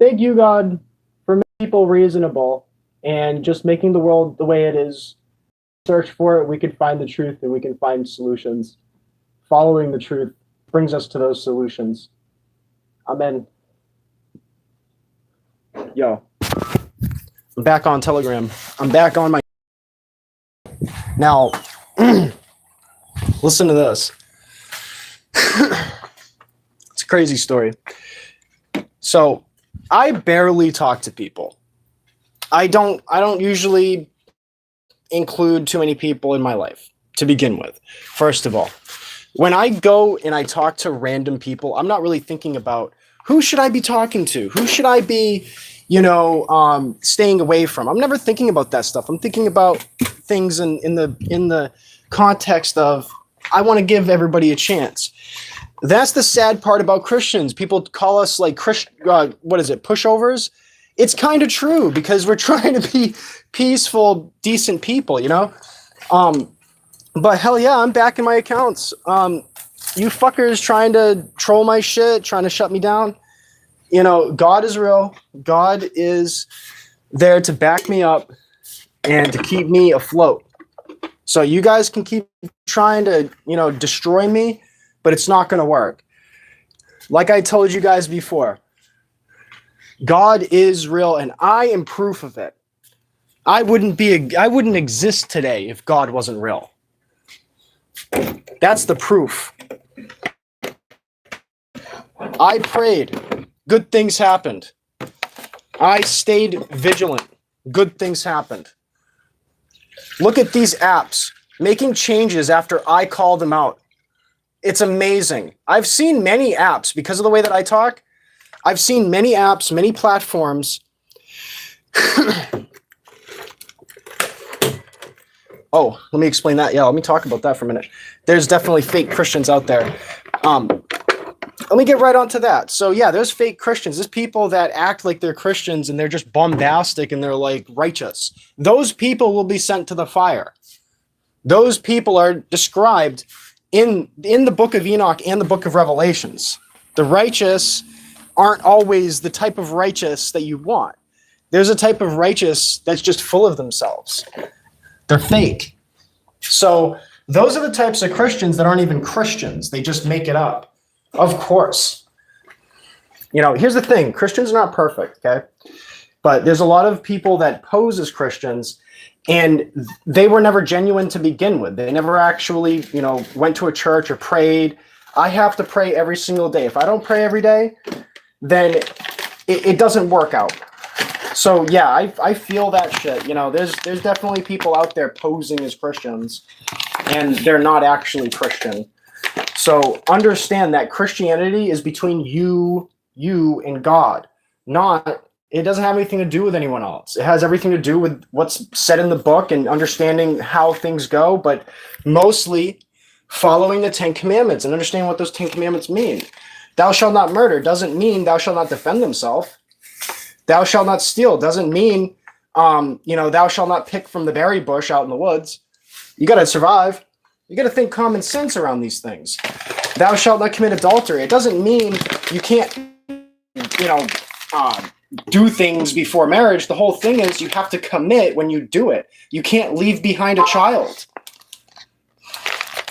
thank you, God, for making people reasonable and just making the world the way it is. Search for it, we can find the truth and we can find solutions. Following the truth brings us to those solutions. Amen. Yo, I'm back on Telegram. I'm back on my... Now, listen to this. It's a crazy story. So, I barely talk to people. I don't usually include too many people in my life to begin with. First of all, when I go and I talk to random people, I'm not really thinking about who should I be talking to? Who should I be, staying away from? I'm never thinking about that stuff. I'm thinking about things in the context of I want to give everybody a chance. That's the sad part about Christians. People call us like pushovers. It's kind of true because we're trying to be peaceful, decent people, But hell yeah, I'm back in my accounts. You fuckers trying to troll my shit, trying to shut me down. God is real. God is there to back me up and to keep me afloat. So you guys can keep trying to, destroy me, but it's not going to work. Like I told you guys before, God is real and I am proof of it. I wouldn't exist today if God wasn't real. That's the proof. I prayed. Good things happened. I stayed vigilant. Good things happened. Look at these apps making changes after I called them out. It's amazing. I've seen many apps because of the way that I talk. I've seen many apps, many platforms. Oh, let me explain that. Yeah, let me talk about that for a minute. There's definitely fake Christians out there. Let me get right onto that. So yeah, there's fake Christians. There's people that act like they're Christians and they're just bombastic and they're like righteous. Those people will be sent to the fire. Those people are described in the book of Enoch and the book of Revelations. The righteous aren't always the type of righteous that you want. There's a type of righteous that's just full of themselves. They're fake. So those are the types of Christians that aren't even Christians. They just make it up. Of course. Here's the thing. Christians are not perfect, okay? But there's a lot of people that pose as Christians, and they were never genuine to begin with. They never actually, went to a church or prayed. I have to pray every single day. If I don't pray every day, then it doesn't work out. So yeah, I feel that shit. There's definitely people out there posing as Christians, and they're not actually Christian. So understand that Christianity is between you and God. It doesn't have anything to do with anyone else. It has everything to do with what's said in the book and understanding how things go, but mostly following the 10 Commandments and understanding what those 10 Commandments mean. Thou shalt not murder doesn't mean thou shalt not defend thyself. Thou shalt not steal doesn't mean, thou shalt not pick from the berry bush out in the woods. You got to survive. You got to think common sense around these things. Thou shalt not commit adultery. It doesn't mean you can't, do things before marriage. The whole thing is you have to commit when you do it. You can't leave behind a child.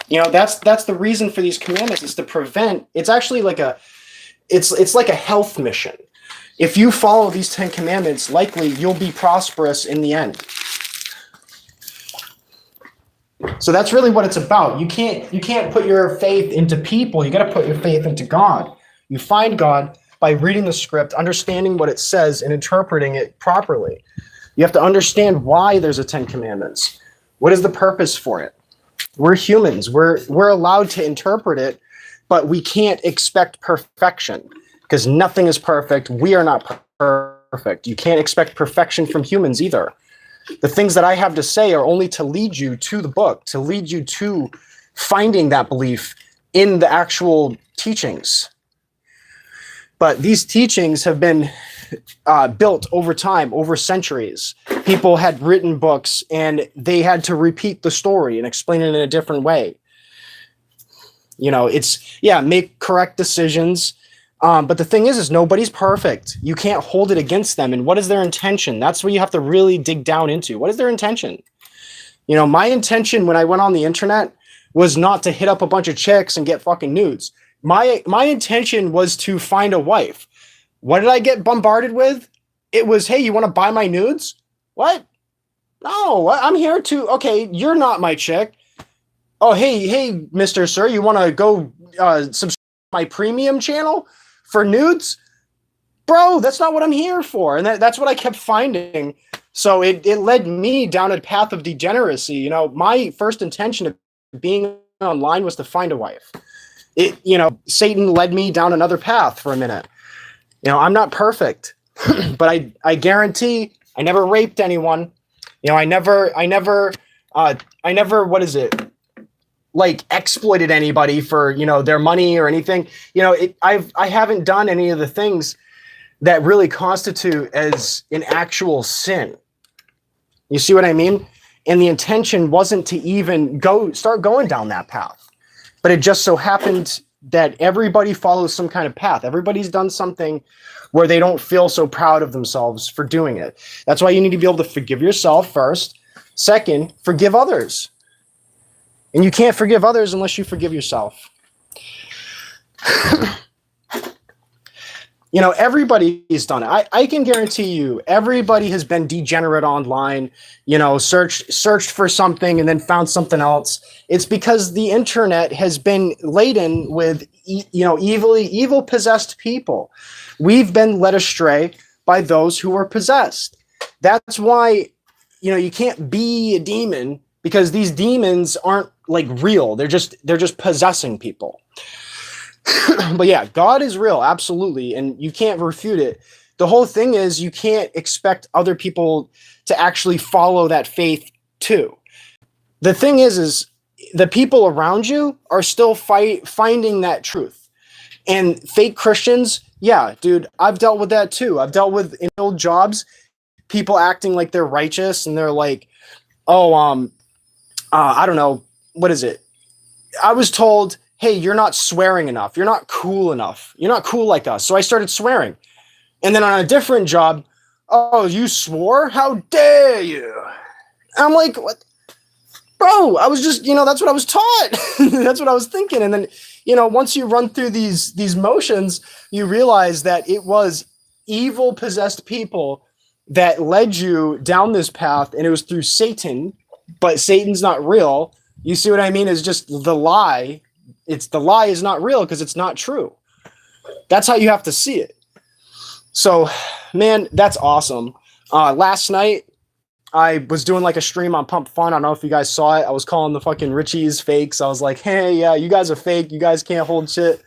That's the reason for these commandments is to prevent. It's actually like it's like a health mission. If you follow these 10 commandments, likely you'll be prosperous in the end. So that's really what it's about. You can't put your faith into people. You got to put your faith into God. You find God by reading the script, understanding what it says, and interpreting it properly. You have to understand why there's a 10 Commandments. What is the purpose for it? We're humans. We're allowed to interpret it, but we can't expect perfection because nothing is perfect. We are not perfect. You can't expect perfection from humans either. The things that I have to say are only to lead you to the book, to lead you to finding that belief in the actual teachings. But these teachings have been built over time, over centuries. People had written books and they had to repeat the story and explain it in a different way. Make correct decisions, But the thing is nobody's perfect. You can't hold it against them. And what is their intention? That's what you have to really dig down into. What is their intention? You know, my intention when I went on the internet was not to hit up a bunch of chicks and get fucking nudes. My intention was to find a wife. What did I get bombarded with? It was, hey, you want to buy my nudes? What? No, I'm here to, okay, you're not my chick. Oh, hey, Mr. Sir, you want to go subscribe to my premium channel for nudes? Bro, that's not what I'm here for. And that's what I kept finding. So it led me down a path of degeneracy. You know, my first intention of being online was to find a wife. Satan led me down another path for a minute. You know, I'm not perfect, but I guarantee I never raped anyone. You know, I never, what is it? Like exploited anybody for, you know, their money or anything. You know, I haven't done any of the things that really constitute as an actual sin. You see what I mean? And the intention wasn't to even start going down that path. But it just so happened that everybody follows some kind of path. Everybody's done something where they don't feel so proud of themselves for doing it. That's why you need to be able to forgive yourself first. Second, forgive others. And you can't forgive others unless you forgive yourself. You know, everybody's done it. I can guarantee you, everybody has been degenerate online, you know, searched for something and then found something else. It's because the internet has been laden with, evil possessed people. We've been led astray by those who are possessed. That's why, you know, you can't be a demon, because these demons aren't like real. They're just possessing people. But yeah, God is real, absolutely, and you can't refute it. The whole thing is you can't expect other people to actually follow that faith too. The thing is the people around you are still finding that truth. And fake Christians, yeah, dude, I've dealt with that too. I've dealt with in old jobs, people acting like they're righteous and they're like, oh, I don't know, what is it? I was told, hey, you're not swearing enough. You're not cool enough. You're not cool like us. So I started swearing. And then on a different job, oh, you swore? How dare you? I'm like, what? Bro, I was just, that's what I was taught. That's what I was thinking. And then, once you run through these motions, you realize that it was evil possessed people that led you down this path, and it was through Satan, but Satan's not real. You see what I mean? It's just the lie. The lie is not real because it's not true. That's how you have to see it. So, man, that's awesome. Last night, I was doing like a stream on Pump Fun. I don't know if you guys saw it. I was calling the fucking Richies fakes. I was like, hey, yeah, you guys are fake. You guys can't hold shit.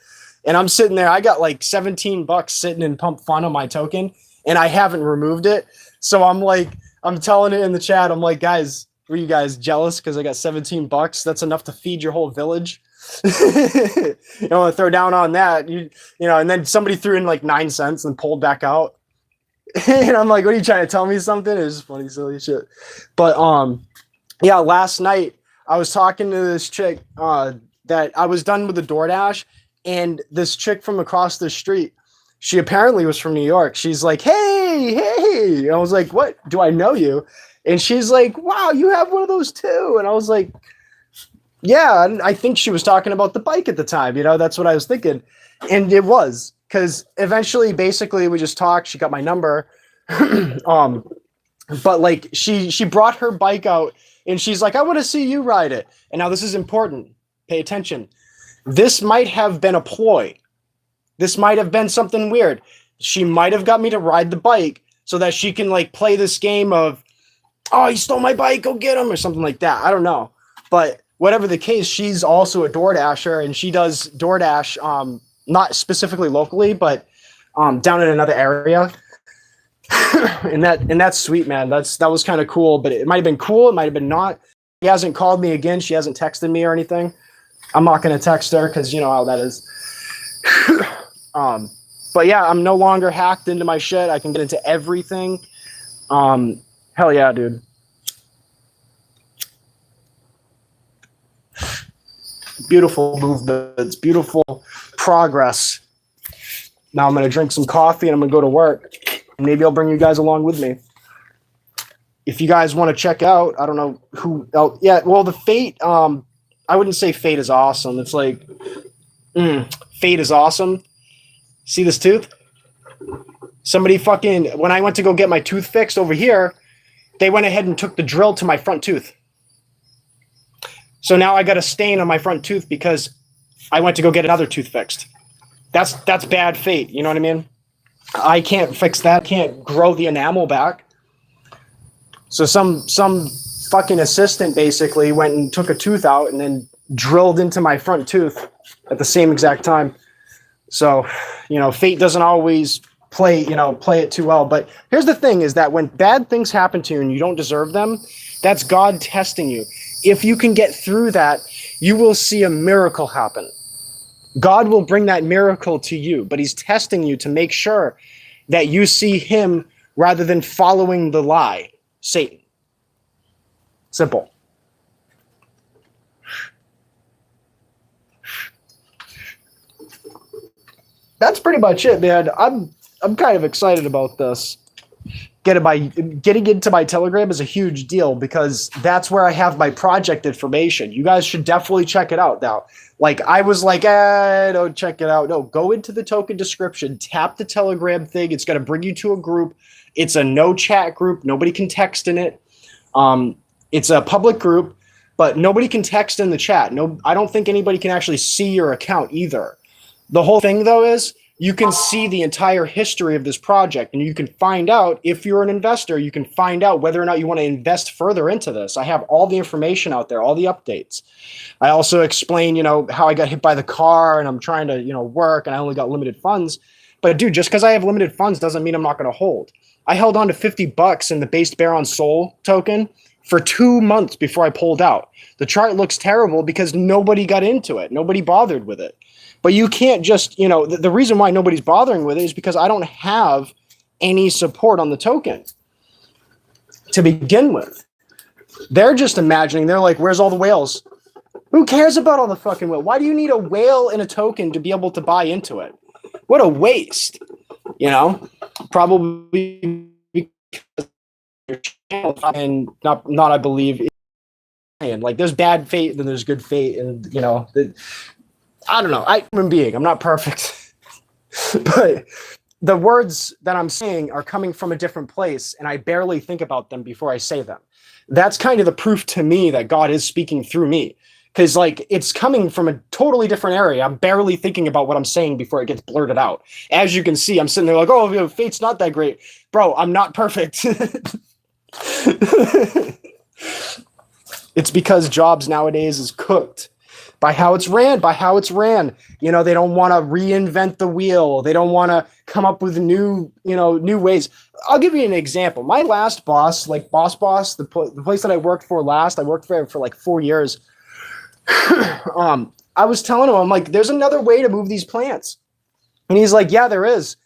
And I'm sitting there. I got like $17 sitting in Pump Fun on my token, and I haven't removed it. So I'm telling it in the chat. I'm like, guys, were you guys jealous because I got $17? That's enough to feed your whole village. You want to throw down on that, and then somebody threw in like 9 cents and pulled back out. And I'm like, what are you trying to tell me something? It's just funny, silly shit. But yeah, last night I was talking to this chick that I was done with the DoorDash, and this chick from across the street, she apparently was from New York. She's like, hey. And I was like, what? Do I know you? And she's like, wow, you have one of those too. And I was like, yeah, and I think she was talking about the bike at the time. That's what I was thinking. And it was, because eventually, basically, we just talked. She got my number. But like she brought her bike out, and she's like, I want to see you ride it. And now this is important. Pay attention. This might have been a ploy. This might have been something weird. She might have got me to ride the bike so that she can like play this game of, oh, he stole my bike, go get him, or something like that. I don't know. But whatever the case, she's also a DoorDasher, and she does DoorDash, not specifically locally, but down in another area. and that's sweet, man. That was kind of cool, but it might have been cool. It might have been not. She hasn't called me again. She hasn't texted me or anything. I'm not going to text her because you know how that is. But yeah, I'm no longer hacked into my shit. I can get into everything. Hell yeah, dude. Beautiful movements, beautiful progress. Now I'm going to drink some coffee and I'm going to go to work. Maybe I'll bring you guys along with me. If you guys want to check out, I don't know who. Oh, yeah. Well, the Fate. I wouldn't say Fate is awesome. It's like Fate is awesome. See this tooth? Somebody fucking. When I went to go get my tooth fixed over here, they went ahead and took the drill to my front tooth. So now I got a stain on my front tooth because I went to go get another tooth fixed. That's bad fate. You know what I mean? I can't fix that. Can't grow the enamel back. So some fucking assistant basically went and took a tooth out and then drilled into my front tooth at the same exact time. So, fate doesn't always play it too well. But here's the thing is that when bad things happen to you and you don't deserve them, that's God testing you. If you can get through that, you will see a miracle happen. God will bring that miracle to you, but he's testing you to make sure that you see him rather than following the lie, Satan. Simple. That's pretty much it, man. I'm kind of excited about this. Getting into my Telegram is a huge deal because that's where I have my project information. You guys should definitely check it out now. Like, I was like, don't check it out. No, go into the token description, tap the Telegram thing. It's going to bring you to a group. It's a no chat group. Nobody can text in it. It's a public group, but nobody can text in the chat. No, I don't think anybody can actually see your account either. The whole thing, though, is you can see the entire history of this project, and you can find out, if you're an investor, you can find out whether or not you want to invest further into this. I have all the information out there, all the updates. I also explain, how I got hit by the car and I'm trying to, work and I only got limited funds. But dude, just because I have limited funds doesn't mean I'm not going to hold. I held on to $50 in the Based Bear on Soul token for 2 months before I pulled out. The chart looks terrible because nobody got into it. Nobody bothered with it. But you can't just, the reason why nobody's bothering with it is because I don't have any support on the token to begin with. They're just imagining, they're like, where's all the whales? Who cares about all the fucking whale? Why do you need a whale in a token to be able to buy into it? What a waste, Probably because your channel and not I believe. And like, there's bad fate, then there's good fate, and I don't know. I'm a human being. I'm not perfect. But the words that I'm saying are coming from a different place, and I barely think about them before I say them. That's kind of the proof to me that God is speaking through me. Because, it's coming from a totally different area. I'm barely thinking about what I'm saying before it gets blurted out. As you can see, I'm sitting there like, oh, fate's not that great. Bro, I'm not perfect. It's because jobs nowadays is cooked by how it's ran. They don't want to reinvent the wheel. They don't want to come up with new ways. I'll give you an example. My last boss, the place that I worked for last, I worked for like 4 years. I was telling him, I'm like, there's another way to move these plants. And he's like, yeah, there is.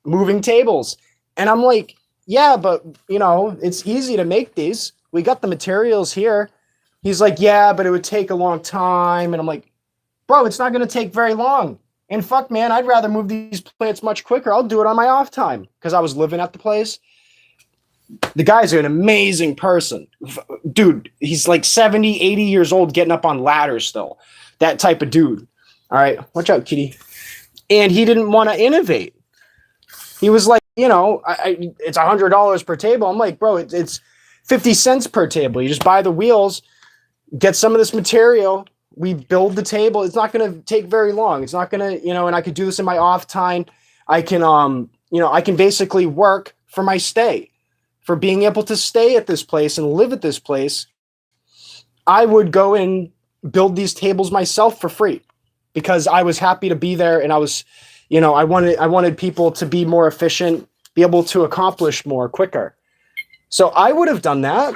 Moving tables. And I'm like, yeah, but, it's easy to make these. We got the materials here. He's like, yeah, but it would take a long time. And I'm like, bro, it's not going to take very long. And fuck, man, I'd rather move these plants much quicker. I'll do it on my off time because I was living at the place. The guy's an amazing person. Dude, he's like 70, 80 years old getting up on ladders still. That type of dude. All right, watch out, kitty. And he didn't want to innovate. He was like, it's $100 per table. I'm like, bro, it's 50 cents per table. You just buy the wheels, get some of this material, we build the table. It's not going to take very long. It's not going to, and I could do this in my off time. I can, I can basically work for my stay, for being able to stay at this place and live at this place. I would go and build these tables myself for free because I was happy to be there. And I was, I wanted people to be more efficient, be able to accomplish more quicker. So I would have done that.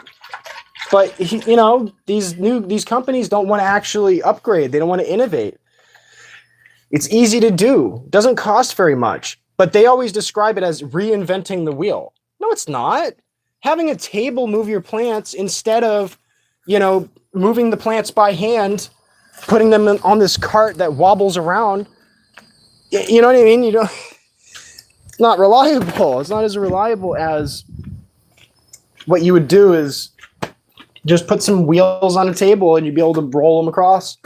But, these companies don't want to actually upgrade. They don't want to innovate. It's easy to do. It doesn't cost very much. But they always describe it as reinventing the wheel. No, it's not. Having a table move your plants instead of, moving the plants by hand, putting them on this cart that wobbles around. You know what I mean? not reliable. It's not as reliable as what you would do is just put some wheels on a table and you'd be able to roll them across.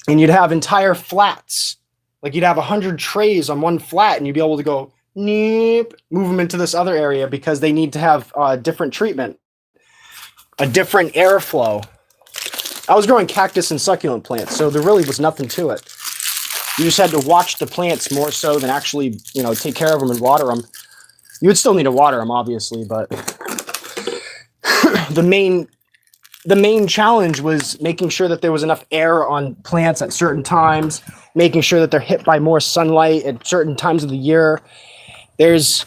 And you'd have entire flats. Like you'd have 100 trays on one flat and you'd be able to go, move them into this other area because they need to have different treatment, a different airflow. I was growing cactus and succulent plants, so there really was nothing to it. You just had to watch the plants more so than actually, take care of them and water them. You would still need to water them, obviously, but the main challenge was making sure that there was enough air on plants at certain times, making sure that they're hit by more sunlight at certain times of the year. There's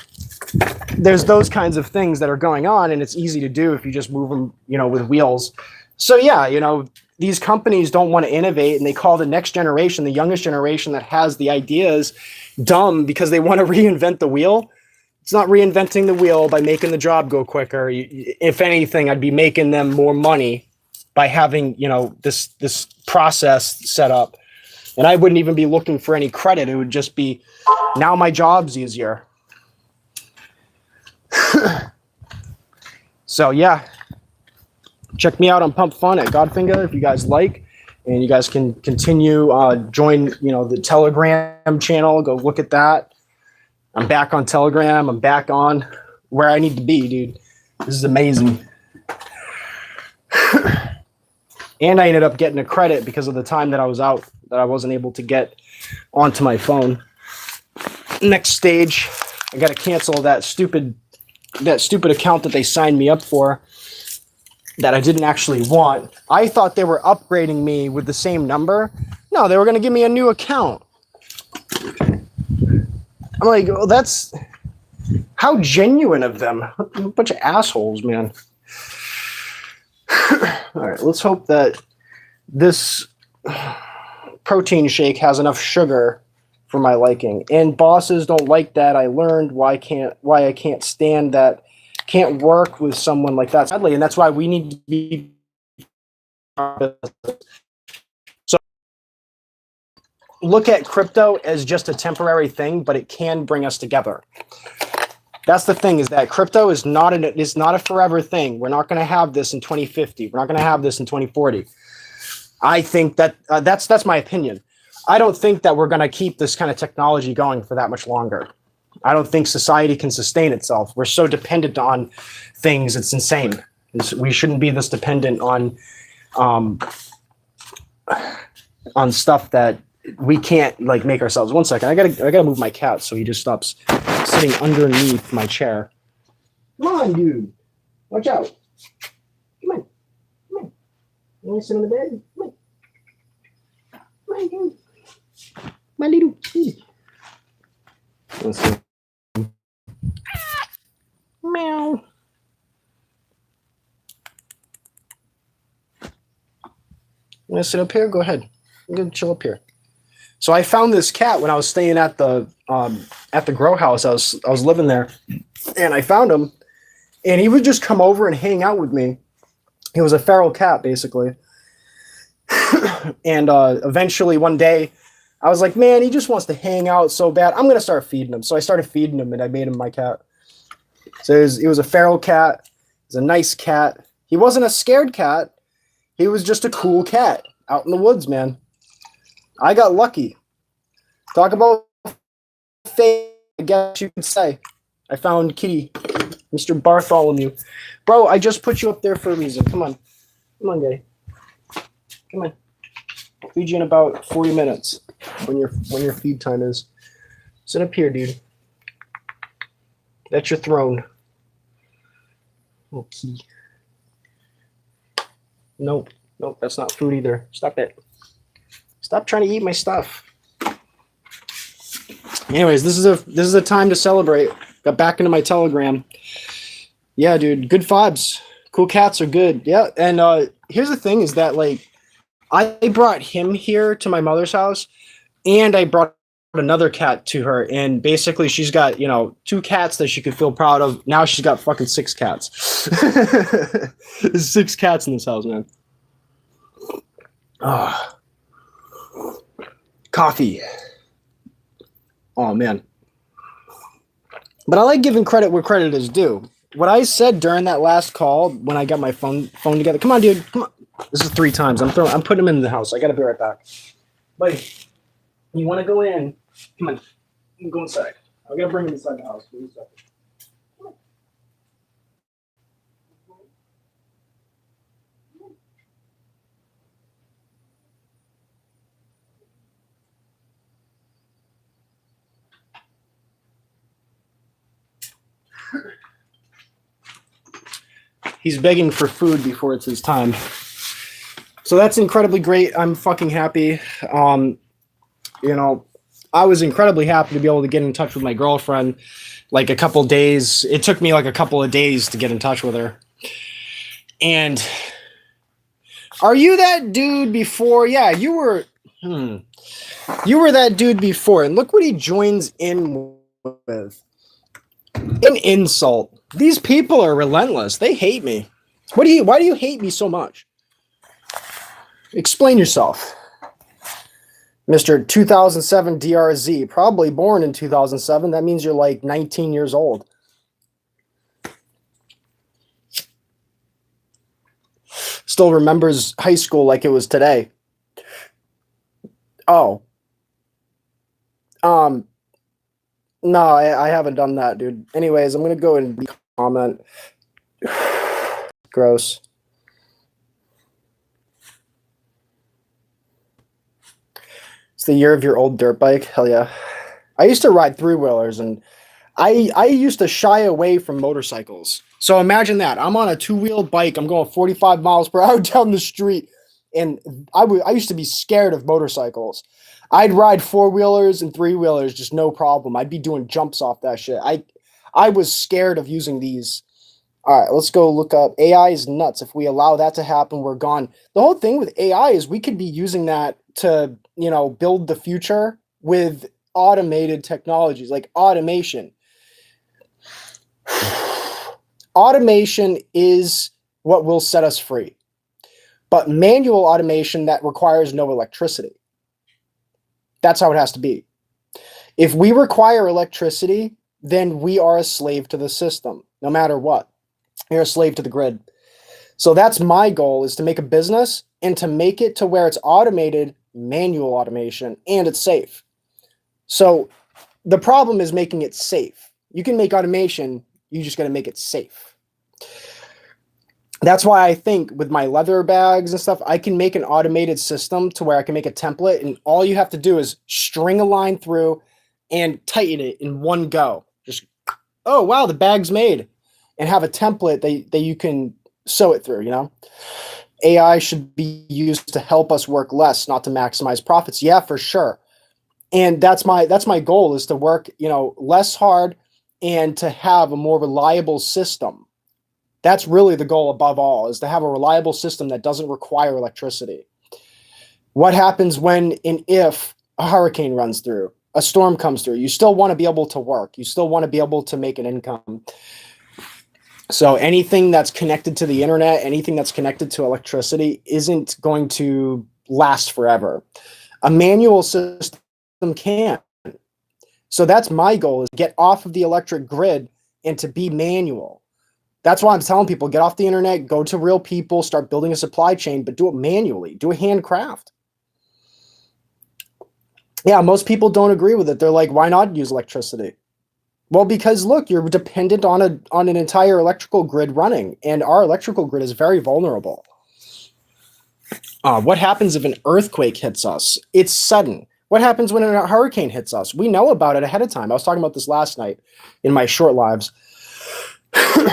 those kinds of things that are going on, and it's easy to do if you just move them, with wheels. So yeah, these companies don't want to innovate, and they call the next generation, the youngest generation that has the ideas, dumb because they want to reinvent the wheel. It's not reinventing the wheel by making the job go quicker. If anything, I'd be making them more money by having, this process set up. And I wouldn't even be looking for any credit. It would just be, now my job's easier. So yeah, check me out on Pump Fun at Godfinger if you guys like, and you guys can continue join the Telegram channel. Go look at that. I'm back on Telegram. I'm back on where I need to be, dude. This is amazing. And I ended up getting a credit because of the time that I was out that I wasn't able to get onto my phone. Next stage, I got to cancel that stupid account that they signed me up for that I didn't actually want. I thought they were upgrading me with the same number. No, they were going to give me a new account. I'm like, oh, that's how genuine of them. A bunch of assholes, man. All right, let's hope that this protein shake has enough sugar for my liking. And bosses don't like that. I learned why I can't stand that. Can't work with someone like that, sadly, and that's why we need to be. So look at crypto as just a temporary thing, but it can bring us together. That's the thing, is that crypto is not a forever thing. We're not going to have this in 2050. We're not going to have this in 2040. I think that that's my opinion. I don't think that we're going to keep this kind of technology going for that much longer. I don't think society can sustain itself. We're so dependent on things. It's insane. We shouldn't be this dependent on stuff that we can't make ourselves. 1 second. I gotta move my cat so he just stops sitting underneath my chair. Come on, dude. Watch out. Come on. Come on. You want to sit on the bed? Come on. Come on, dude. My little kid. Let's see. Meow. You want to sit up here? Go ahead. I'm gonna chill up here. So I found this cat when I was staying at the grow house. I was living there, and I found him, and he would just come over and hang out with me. He was a feral cat, basically. And eventually one day, I was like, man, he just wants to hang out so bad. I'm gonna start feeding him. So I started feeding him, and I made him my cat. So he was a feral cat. He was a nice cat. He wasn't a scared cat. He was just a cool cat out in the woods, man. I got lucky. Talk about fate, I guess you could say. I found Kitty, Mr. Bartholomew. Bro, I just put you up there for a reason. Come on. Come on, guy. Come on. I'll feed you in about 40 minutes when your feed time is. Sit up here, dude. That's your throne. Okay. Nope, that's not food either. Stop it. Stop trying to eat my stuff. Anyways, this is a time to celebrate. Got back into my Telegram. Yeah, dude, good vibes. Cool cats are good. Yeah, and here's the thing: is that I brought him here to my mother's house, and I brought another cat to her, and basically she's got 2 cats that she could feel proud of. Now she's got fucking 6 cats. There's 6 cats in this house, man. Coffee. Oh man. But I like giving credit where credit is due. What I said during that last call when I got my phone together. Come on, dude. Come on. This is 3 times. I'm putting him in the house. I gotta be right back. Buddy, you wanna go in? Come on. Go inside. I gotta bring him inside the house. Give me a second. He's begging for food before it's his time. So that's incredibly great. I'm fucking happy. You know, I was incredibly happy to be able to get in touch with my girlfriend. Like a couple days. It took me like a couple of days to get in touch with her. And are you that dude before? Yeah, you were. You were that dude before. And look what he joins in with. An insult. These people are relentless. They hate me. Why do you hate me so much? Explain yourself. Mr. 2007 DRZ, probably born in 2007. That means you're like 19 years old. Still remembers high school like it was today. Oh. No, I haven't done that, dude. Anyways, I'm going to go and comment. Gross. It's the year of your old dirt bike. Hell yeah. I used to ride 3-wheelers, and I used to shy away from motorcycles. So imagine that. I'm on a 2-wheeled bike. I'm going 45 miles per hour down the street, and I used to be scared of motorcycles. I'd ride 4-wheelers and 3-wheelers, just no problem. I'd be doing jumps off that shit. I was scared of using these. All right, let's go look up. AI is nuts. If we allow that to happen, we're gone. The whole thing with AI is we could be using that to, build the future with automated technologies like automation. Automation is what will set us free. But manual automation that requires no electricity. That's how it has to be. If we require electricity, then we are a slave to the system, no matter what. You're a slave to the grid. So that's my goal, is to make a business and to make it to where it's automated, manual automation, and it's safe. So the problem is making it safe. You can make automation, you just got to make it safe. That's why I think with my leather bags and stuff, I can make an automated system to where I can make a template, and all you have to do is string a line through and tighten it in one go. Just, oh, wow, the bag's made. And have a template that you can sew it through, AI should be used to help us work less, not to maximize profits. Yeah, for sure. And that's my goal, is to work, less hard and to have a more reliable system. That's really the goal above all, is to have a reliable system that doesn't require electricity. What happens when and if a hurricane runs through, a storm comes through? You still want to be able to work. You still want to be able to make an income. So anything that's connected to the internet, anything that's connected to electricity isn't going to last forever. A manual system can. So that's my goal, is get off of the electric grid and to be manual. That's why I'm telling people, get off the internet, go to real people, start building a supply chain, but do it manually. Do a handcraft. Yeah, most people don't agree with it. They're like, why not use electricity? Well, because look, you're dependent on an entire electrical grid running, and our electrical grid is very vulnerable. What happens if an earthquake hits us? It's sudden. What happens when a hurricane hits us? We know about it ahead of time. I was talking about this last night in my short lives.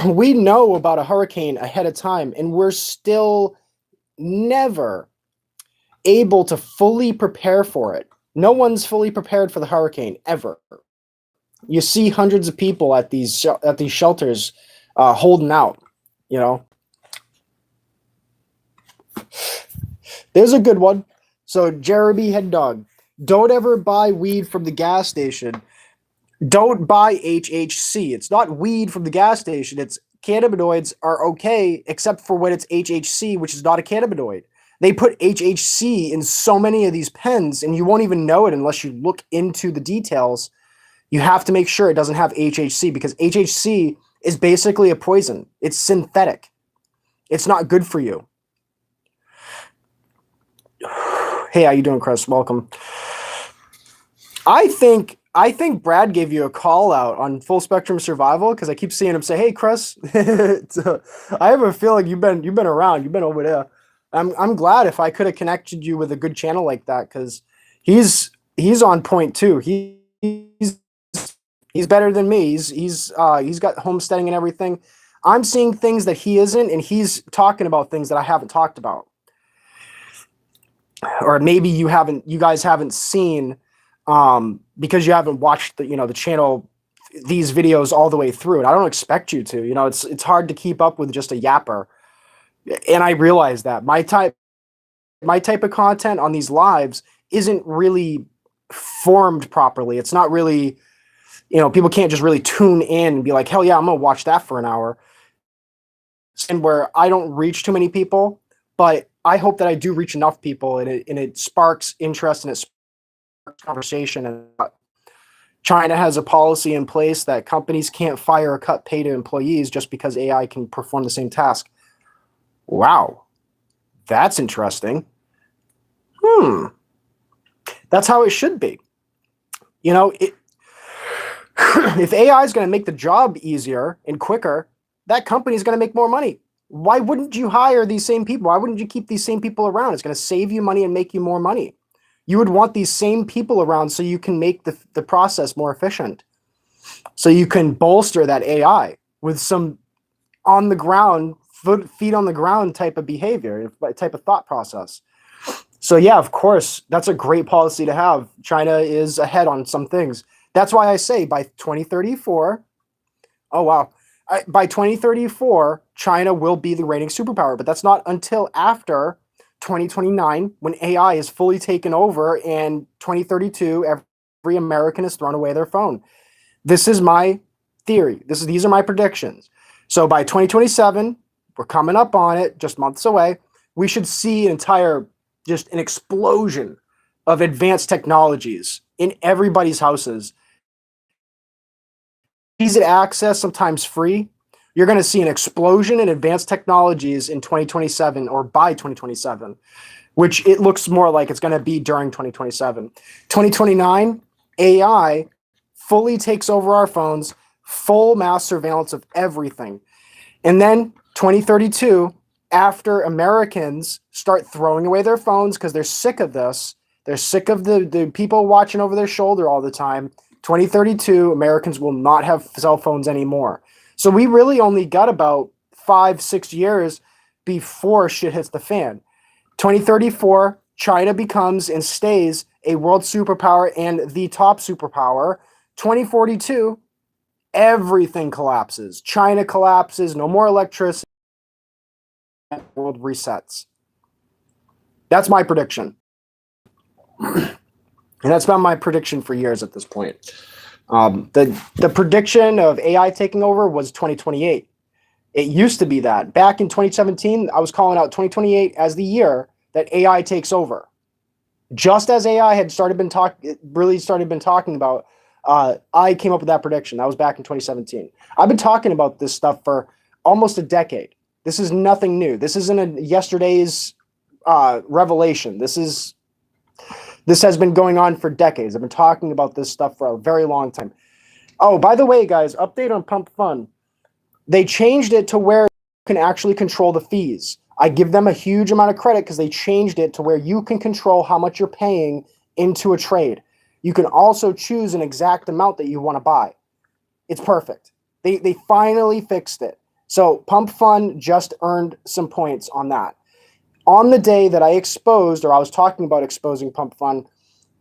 We know about a hurricane ahead of time, and we're still never able to fully prepare for it. No one's fully prepared for the hurricane, ever. You see hundreds of people at these shelters holding out, There's a good one. So Jeremy Head Dog, don't ever buy weed from the gas station. Don't buy HHC. It's not weed from the gas station. It's cannabinoids are okay, except for when it's HHC, which is not a cannabinoid. They put HHC in so many of these pens, and you won't even know it unless you look into the details You have to make sure it doesn't have HHC, because HHC is basically a poison. It's synthetic. It's not good for you. Hey, how you doing, Chris? Welcome. I think Brad gave you a call out on Full Spectrum Survival, because I keep seeing him say, "Hey, Chris." I have a feeling you've been around. You've been over there. I'm glad if I could have connected you with a good channel like that, because he's on point too. He's better than me. He's got homesteading and everything. I'm seeing things that he isn't, and he's talking about things that I haven't talked about, or maybe you guys haven't seen, because you haven't watched the channel, these videos all the way through. And I don't expect you to. It's hard to keep up with just a yapper, and I realize that my type of content on these lives isn't really formed properly. It's not really, people can't just really tune in and be like, hell yeah, I'm gonna watch that for an hour. And where I don't reach too many people, but I hope that I do reach enough people, and it sparks interest, and it sparks conversation. And China has a policy in place that companies can't fire or cut pay to employees just because AI can perform the same task. Wow, that's interesting. That's how it should be. If AI is going to make the job easier and quicker, that company is going to make more money. Why wouldn't you hire these same people? Why wouldn't you keep these same people around? It's going to save you money and make you more money. You would want these same people around so you can make the process more efficient. So you can bolster that AI with some on the ground, feet on the ground type of behavior, type of thought process. So yeah, of course, that's a great policy to have. China is ahead on some things. That's why I say by 2034, oh wow, by 2034, China will be the reigning superpower. But that's not until after 2029, when AI is fully taken over, and 2032, every American has thrown away their phone. This is my theory. These are my predictions. So by 2027, we're coming up on it, just months away, we should see just an explosion of advanced technologies in everybody's houses. Easy to access, sometimes free. You're going to see an explosion in advanced technologies in 2027, or by 2027, which it looks more like it's going to be during 2027. 2029, AI fully takes over our phones, full mass surveillance of everything. And then 2032, after Americans start throwing away their phones because they're sick of this, they're sick of the people watching over their shoulder all the time, 2032, Americans will not have cell phones anymore. So we really only got about 5-6 years before shit hits the fan. 2034, China becomes and stays a world superpower and the top superpower. 2042, everything collapses. China collapses, no more electricity, world resets. That's my prediction. And that's been my prediction for years at this point. The prediction of AI taking over was 2028. It used to be that. Back in 2017, I was calling out 2028 as the year that AI takes over. Just as AI had been talking about, I came up with that prediction. That was back in 2017. I've been talking about this stuff for almost a decade. This is nothing new. This isn't yesterday's revelation. This has been going on for decades. I've been talking about this stuff for a very long time. Oh, by the way, guys, update on Pump Fun. They changed it to where you can actually control the fees. I give them a huge amount of credit because they changed it to where you can control how much you're paying into a trade. You can also choose an exact amount that you want to buy. It's perfect. They finally fixed it. So Pump Fun just earned some points on that. On the day that I was talking about exposing Pump Fun,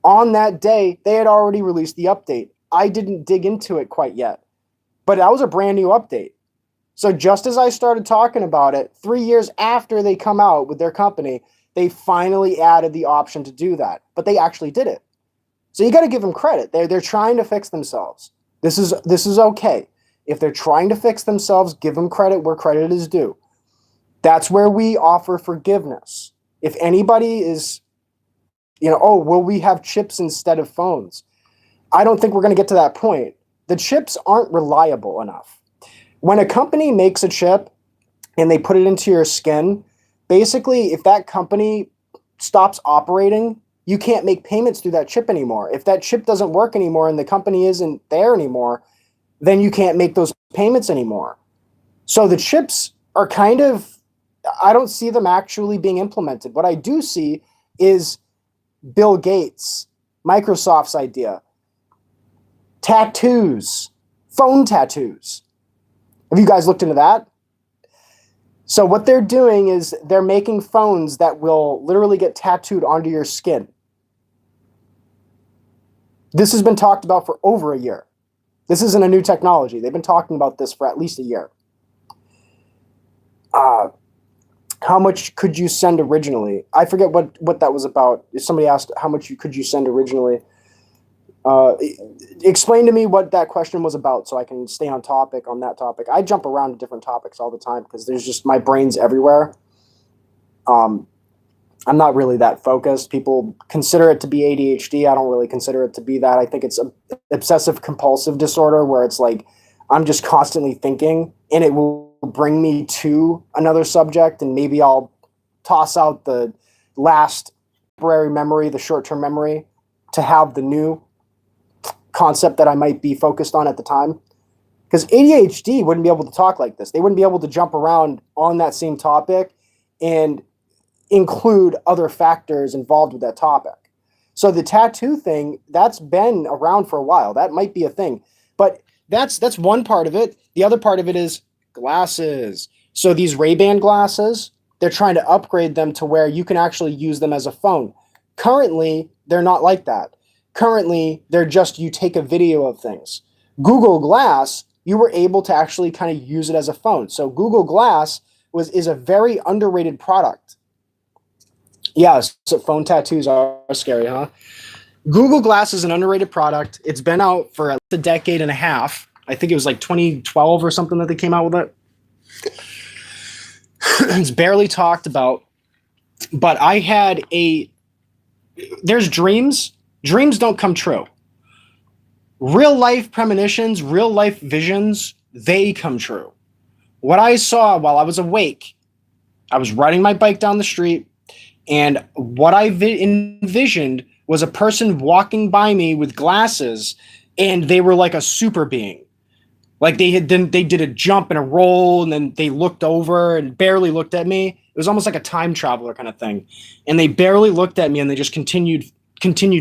on that day, they had already released the update. I didn't dig into it quite yet, but that was a brand new update. So just as I started talking about it, 3 years after they come out with their company, they finally added the option to do that, but they actually did it. So you got to give them credit. They're trying to fix themselves. This is okay. If they're trying to fix themselves, give them credit where credit is due. That's where we offer forgiveness. If anybody is, will we have chips instead of phones? I don't think we're going to get to that point. The chips aren't reliable enough. When a company makes a chip and they put it into your skin, basically, if that company stops operating, you can't make payments through that chip anymore. If that chip doesn't work anymore and the company isn't there anymore, then you can't make those payments anymore. So the chips are kind of, I don't see them actually being implemented. What I do see is Bill Gates, Microsoft's idea, tattoos, phone tattoos. Have you guys looked into that? So what they're doing is they're making phones that will literally get tattooed onto your skin. This has been talked about for over a year. This isn't a new technology. They've been talking about this for at least a year. How much could you send originally? I forget what that was about. If somebody asked how much could you send originally. Explain to me what that question was about so I can stay on topic on that topic. I jump around to different topics all the time because there's just my brain's everywhere. I'm not really that focused. People consider it to be ADHD. I don't really consider it to be that. I think it's an obsessive compulsive disorder where it's like I'm just constantly thinking and it will bring me to another subject and maybe I'll toss out the last temporary memory, the short-term memory, to have the new concept that I might be focused on at the time. Because ADHD wouldn't be able to talk like this. They wouldn't be able to jump around on that same topic and include other factors involved with that topic. So the tattoo thing, that's been around for a while. That might be a thing. But that's one part of it. The other part of it is glasses. So these Ray-Ban glasses, they're trying to upgrade them to where you can actually use them as a phone. Currently, they're not like that. Currently, they're just you take a video of things. Google Glass, you were able to actually kind of use it as a phone. So Google Glass is a very underrated product. Yeah, so phone tattoos are scary, huh? Google Glass is an underrated product. It's been out for at least a decade and a half. I think it was like 2012 or something that they came out with it. It's barely talked about. But there's dreams. Dreams don't come true. Real life premonitions, real life visions, they come true. What I saw while I was awake, I was riding my bike down the street, and what I envisioned was a person walking by me with glasses, and they were like a super being. Like they did a jump and a roll, and then they looked over and barely looked at me. It was almost like a time traveler kind of thing. And they barely looked at me, and they just continued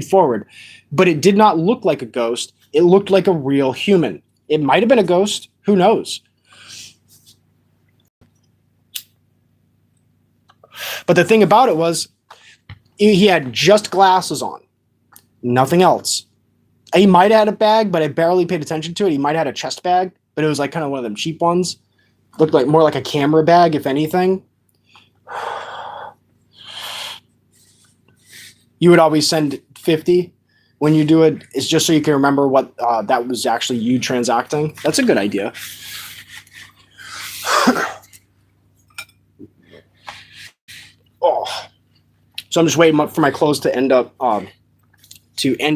forward. But it did not look like a ghost. It looked like a real human. It might have been a ghost. Who knows? But the thing about it was he had just glasses on, nothing else. He might have had a bag, but I barely paid attention to it. He might have had a chest bag, but it was like kind of one of them cheap ones. Looked like more like a camera bag, if anything. You would always send 50 when you do it. It's just so you can remember what that was actually you transacting. That's a good idea. Oh, so I'm just waiting for my clothes to end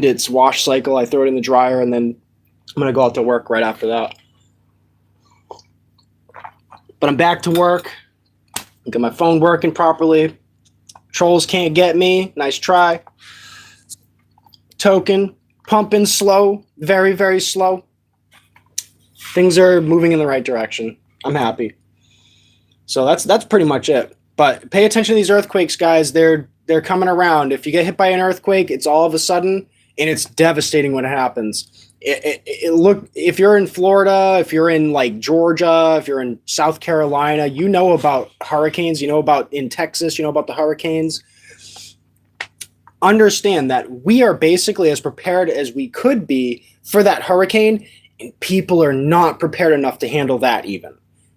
its wash cycle. I throw it in the dryer, and then I'm gonna go out to work right after that. But I'm back to work. Got my phone working properly. Trolls can't get me. Nice try. Token pumping slow, very, very slow. Things are moving in the right direction. I'm happy. So that's pretty much it. But pay attention to these earthquakes, guys. They're coming around. If you get hit by an earthquake, it's all of a sudden, and it's devastating when it happens. Look, if you're in Florida, if you're in like Georgia, if you're in South Carolina, you know about hurricanes. You know about in Texas. You know about the hurricanes. Understand that we are basically as prepared as we could be for that hurricane, and people are not prepared enough to handle that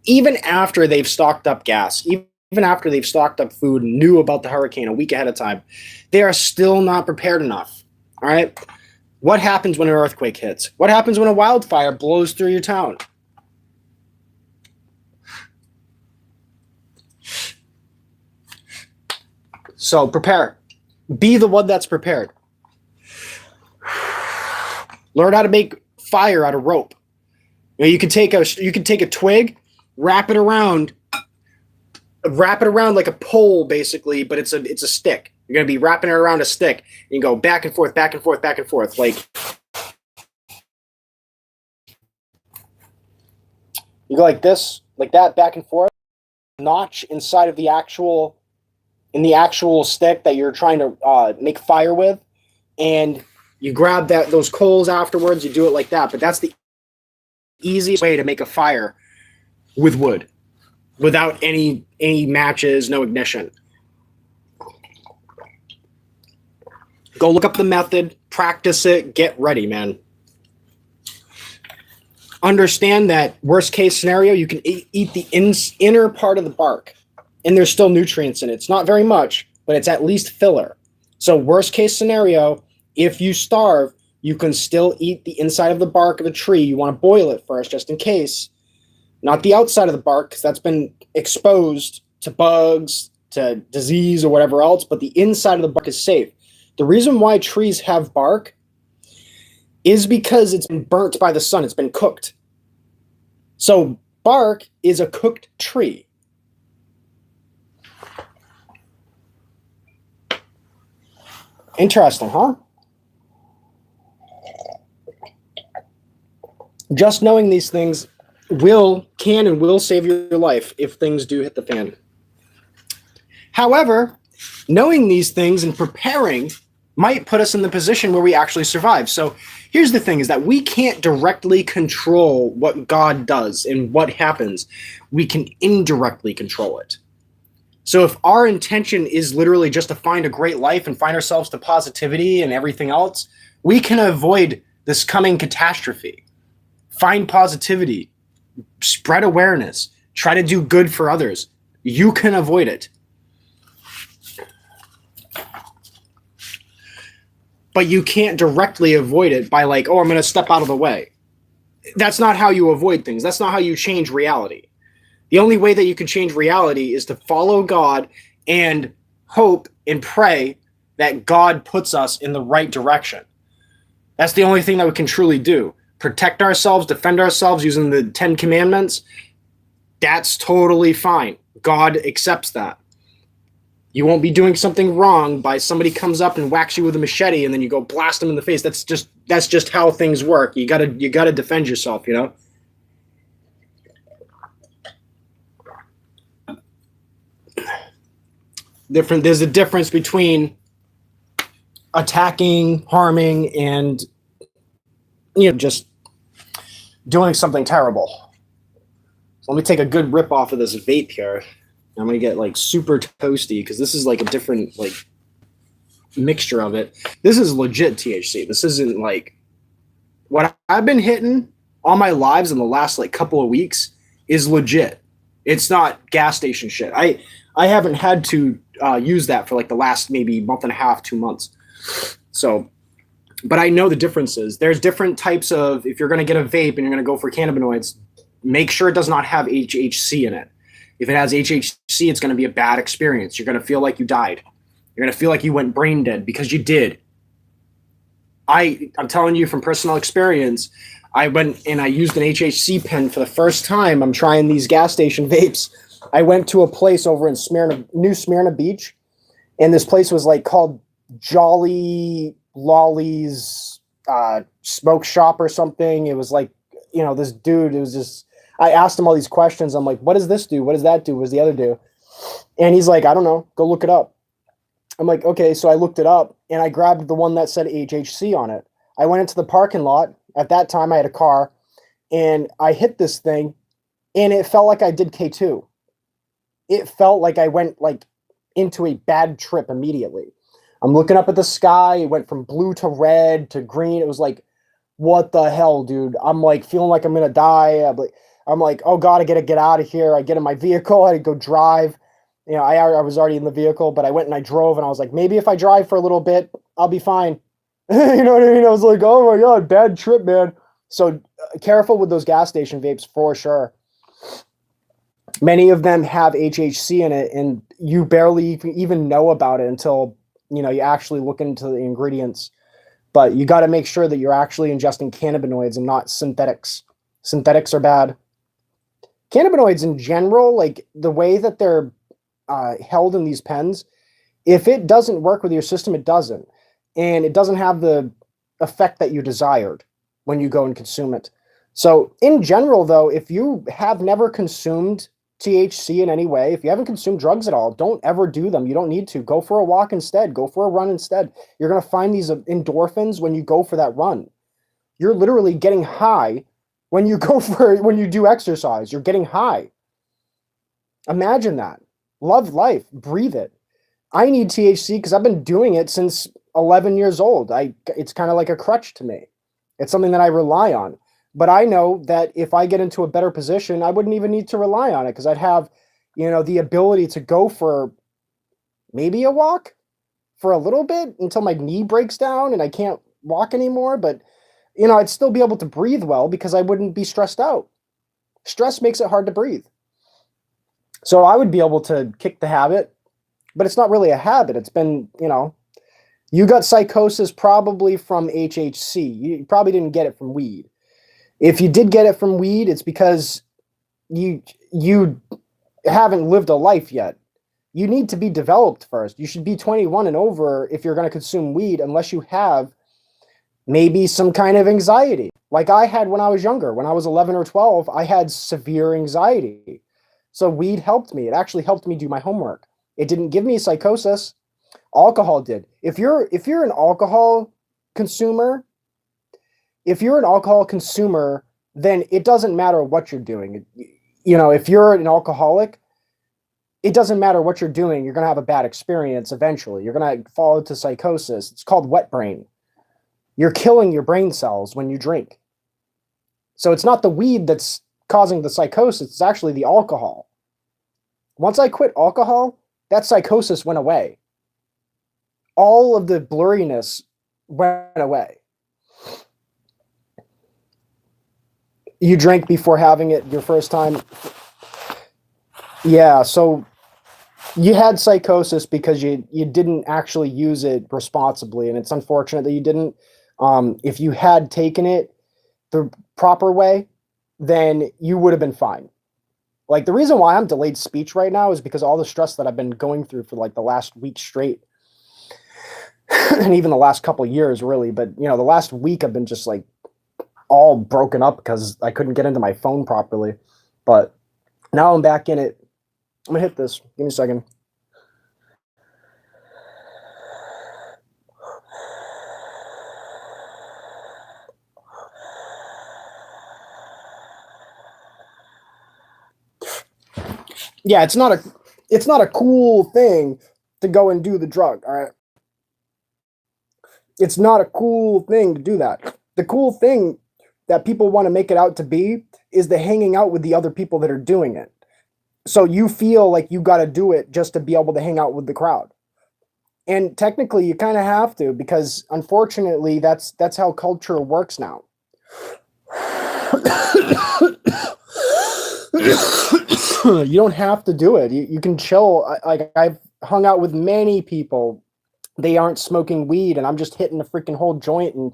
even after they've stocked up gas, even after they've stocked up food and knew about the hurricane a week ahead of time. They are still not prepared enough. All right. What happens when an earthquake hits? What happens when a wildfire blows through your town? So prepare. Be the one that's prepared. Learn how to make fire out of rope. You can take a twig, wrap it around like a pole, basically, but it's a stick. You're gonna be wrapping it around a stick, and you go back and forth, back and forth, back and forth. Like you go like this, like that, back and forth. Notch inside of the actual stick that you're trying to make fire with, and you grab those coals afterwards. You do it like that, but that's the easiest way to make a fire with wood without any matches, no ignition. Go look up the method, practice it, get ready, man. Understand that worst case scenario, you can eat the inner part of the bark, and there's still nutrients in it. It's not very much, but it's at least filler. So worst case scenario, if you starve, you can still eat the inside of the bark of a tree. You want to boil it first, just in case. Not the outside of the bark, because that's been exposed to bugs, to disease, or whatever else, but the inside of the bark is safe. The reason why trees have bark is because it's been burnt by the sun. It's been cooked. So bark is a cooked tree. Interesting, huh? Just knowing these things can and will save your life if things do hit the fan. However, knowing these things and preparing might put us in the position where we actually survive. So here's the thing, is that we can't directly control what God does and what happens. We can indirectly control it. So if our intention is literally just to find a great life and find ourselves to positivity and everything else, we can avoid this coming catastrophe. Find positivity, spread awareness, try to do good for others. You can avoid it. But you can't directly avoid it by like, oh, I'm going to step out of the way. That's not how you avoid things. That's not how you change reality. The only way that you can change reality is to follow God and hope and pray that God puts us in the right direction. That's the only thing that we can truly do. Protect ourselves, defend ourselves using the 10 Commandments. That's totally fine. God accepts that. You won't be doing something wrong by somebody comes up and whacks you with a machete and then you go blast them in the face. That's just how things work. You gotta defend yourself, you know? There's a difference between attacking, harming, and just doing something terrible. So let me take a good rip off of this vape here. I'm going to get like super toasty because this is like a different like mixture of it. This is legit THC. This isn't like what I've been hitting all my lives in the last like couple of weeks is legit. It's not gas station shit. I haven't had to use that for like the last maybe month and a half, 2 months. So, but I know the differences. There's different types of, if you're going to get a vape and you're going to go for cannabinoids, make sure it does not have HHC in it. If it has HHC, it's going to be a bad experience. You're going to feel like you died. You're going to feel like you went brain dead because you did. I'm telling you from personal experience, I went and I used an HHC pen for the first time. I'm trying these gas station vapes. I went to a place over in New Smyrna Beach, and this place was like called Jolly Lolly's Smoke Shop or something. It was like, this dude, it was just, I asked him all these questions. I'm like, what does this do? What does that do? What does the other do? And he's like, I don't know. Go look it up. I'm like, okay. So I looked it up and I grabbed the one that said HHC on it. I went into the parking lot. At that time I had a car and I hit this thing and it felt like I did K2. It felt like I went like into a bad trip immediately. I'm looking up at the sky. It went from blue to red to green. It was like, what the hell, dude? I'm like feeling like I'm going to die. I'm like, oh God, I got to get out of here. I get in my vehicle. I go drive. I was already in the vehicle, but I went and I drove and I was like, maybe if I drive for a little bit, I'll be fine. You know what I mean? I was like, oh my God, bad trip, man. So careful with those gas station vapes for sure. Many of them have HHC in it and you barely even know about it until, you actually look into the ingredients. but you got to make sure that you're actually ingesting cannabinoids and not synthetics. Synthetics are bad. Cannabinoids in general, like the way that they're held in these pens, if it doesn't work with your system, it doesn't. And it doesn't have the effect that you desired when you go and consume it. So in general, though, if you have never consumed THC in any way, if you haven't consumed drugs at all, don't ever do them. You don't need to. Go for a walk instead. Go for a run instead. You're going to find these endorphins when you go for that run. You're literally getting high when you when you do exercise. You're getting high. Imagine that. Love life. Breathe it. I need THC because I've been doing it since 11 years old. It's kind of like a crutch to me. It's something that I rely on. But I know that if I get into a better position, I wouldn't even need to rely on it because I'd have, the ability to go for maybe a walk for a little bit until my knee breaks down and I can't walk anymore. But, I'd still be able to breathe well because I wouldn't be stressed out. Stress makes it hard to breathe. So I would be able to kick the habit, but it's not really a habit. It's been, you got psychosis probably from HHC. You probably didn't get it from weed. If you did get it from weed, it's because you haven't lived a life yet. You need to be developed first. You should be 21 and over if you're going to consume weed, unless you have maybe some kind of anxiety. Like I had when I was younger. When I was 11 or 12, I had severe anxiety. So weed helped me. It actually helped me do my homework. It didn't give me psychosis. Alcohol did. If you're an alcohol consumer, then it doesn't matter what you're doing. If you're an alcoholic, it doesn't matter what you're doing. You're going to have a bad experience eventually. You're going to fall into psychosis. It's called wet brain. You're killing your brain cells when you drink. So it's not the weed that's causing the psychosis. It's actually the alcohol. Once I quit alcohol, that psychosis went away. All of the blurriness went away. You drank before having it your first time? Yeah, so you had psychosis because you didn't actually use it responsibly, and it's unfortunate that you didn't. If you had taken it the proper way, then you would have been fine. Like the reason why I'm delayed speech right now is because all the stress that I've been going through for like the last week straight, and even the last couple of years really. But the last week I've been just like all broken up because I couldn't get into my phone properly. But now I'm back in it. I'm gonna hit this. Give me a second. Yeah, it's not a cool thing to go and do the drug, all right? It's not a cool thing to do that. The cool thing that people want to make it out to be is the hanging out with the other people that are doing it. So you feel like you got to do it just to be able to hang out with the crowd. And technically you kind of have to, because unfortunately that's how culture works now. You don't have to do it. You can chill. Like I've hung out with many people. They aren't smoking weed and I'm just hitting a freaking whole joint and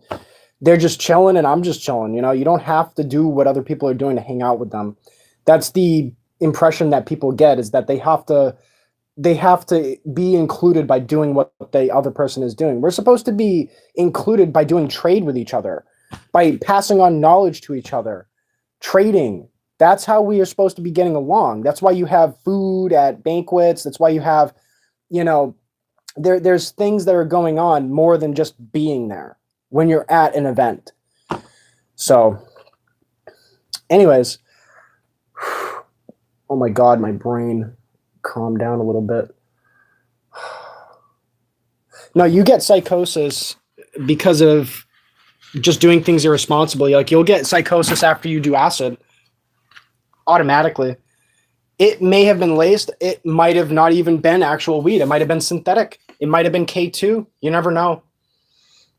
they're just chilling and I'm just chilling. You don't have to do what other people are doing to hang out with them. That's the impression that people get, is that they have to be included by doing what the other person is doing. We're supposed to be included by doing trade with each other, by passing on knowledge to each other, trading. That's how we are supposed to be getting along. That's why you have food at banquets. That's why you have, there's things that are going on more than just being there when you're at an event. So anyways, oh my God, my brain calmed down a little bit. No, you get psychosis because of just doing things irresponsibly. Like you'll get psychosis after you do acid automatically. It may have been laced. It might have not even been actual weed. It might have been synthetic. It might have been K2. You never know.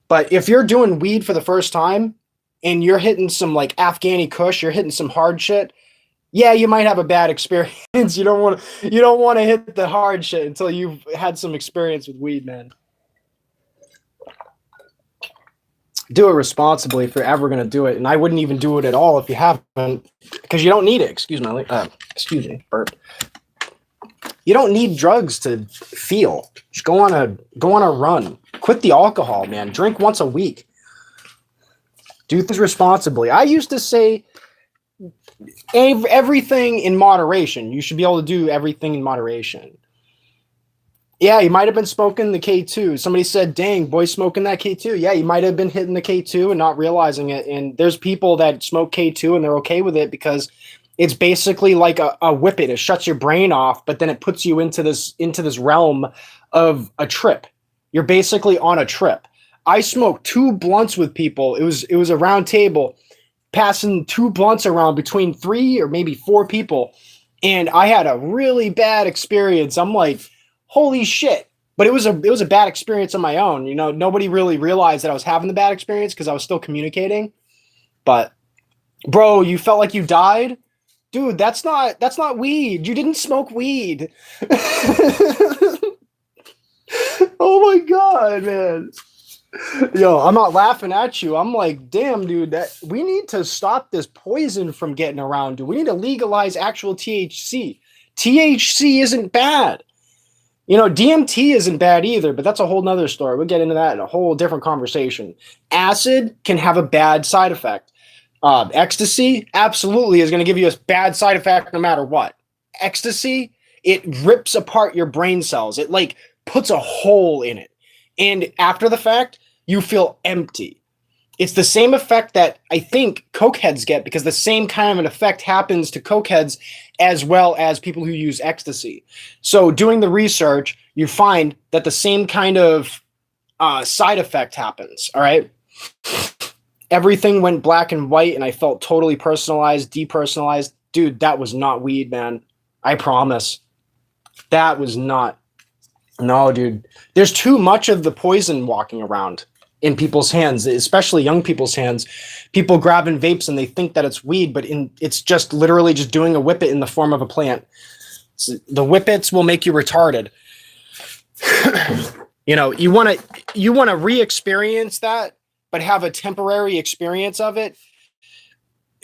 But if you're doing weed for the first time and you're hitting some like Afghani Kush, you're hitting some hard shit, yeah, you might have a bad experience. You don't want to hit the hard shit until you've had some experience with weed, man. Do it responsibly if you're ever going to do it. And I wouldn't even do it at all if you haven't, because you don't need it. Excuse me, burp. You don't need drugs to feel. Just go on a run. Quit the alcohol, man. Drink once a week. Do things responsibly. I used to say everything in moderation. You should be able to do everything in moderation. Yeah, you might have been smoking the K2. Somebody said, dang, boy, smoking that K2. Yeah, you might have been hitting the K2 and not realizing it. And there's people that smoke K2 and they're okay with it because it's basically like a whippet. It shuts your brain off, but then it puts you into this realm of a trip. You're basically on a trip. I smoked 2 blunts with people. It was a round table, passing 2 blunts around between 3 or maybe 4 people. And I had a really bad experience. I'm like, holy shit. But it was a bad experience on my own. You know, nobody really realized that I was having the bad experience because I was still communicating. But bro, you felt like you died? Dude, that's not weed. You didn't smoke weed. Oh my god, man. Yo, I'm not laughing at you. I'm like, damn, dude, we need to stop this poison from getting around, dude. We need to legalize actual THC. THC isn't bad. You know, DMT isn't bad either, but that's a whole nother story. We'll get into that in a whole different conversation. Acid can have a bad side effect. Ecstasy absolutely is going to give you a bad side effect no matter what. Ecstasy, it rips apart your brain cells. It like puts a hole in it. And after the fact, you feel empty. It's the same effect that I think cokeheads get because the same kind of an effect happens to cokeheads as well as people who use ecstasy. So doing the research, you find that the same kind of side effect happens, all right? Everything went black and white and I felt totally personalized, depersonalized. Dude, that was not weed, man. I promise. That was not. No, dude. There's too much of the poison walking around in people's hands, especially young people's hands. People grabbing vapes and they think that it's weed, but it's just literally just doing a whippet in the form of a plant. So the whippets will make you retarded. You know, you want to re-experience that, but have a temporary experience of it.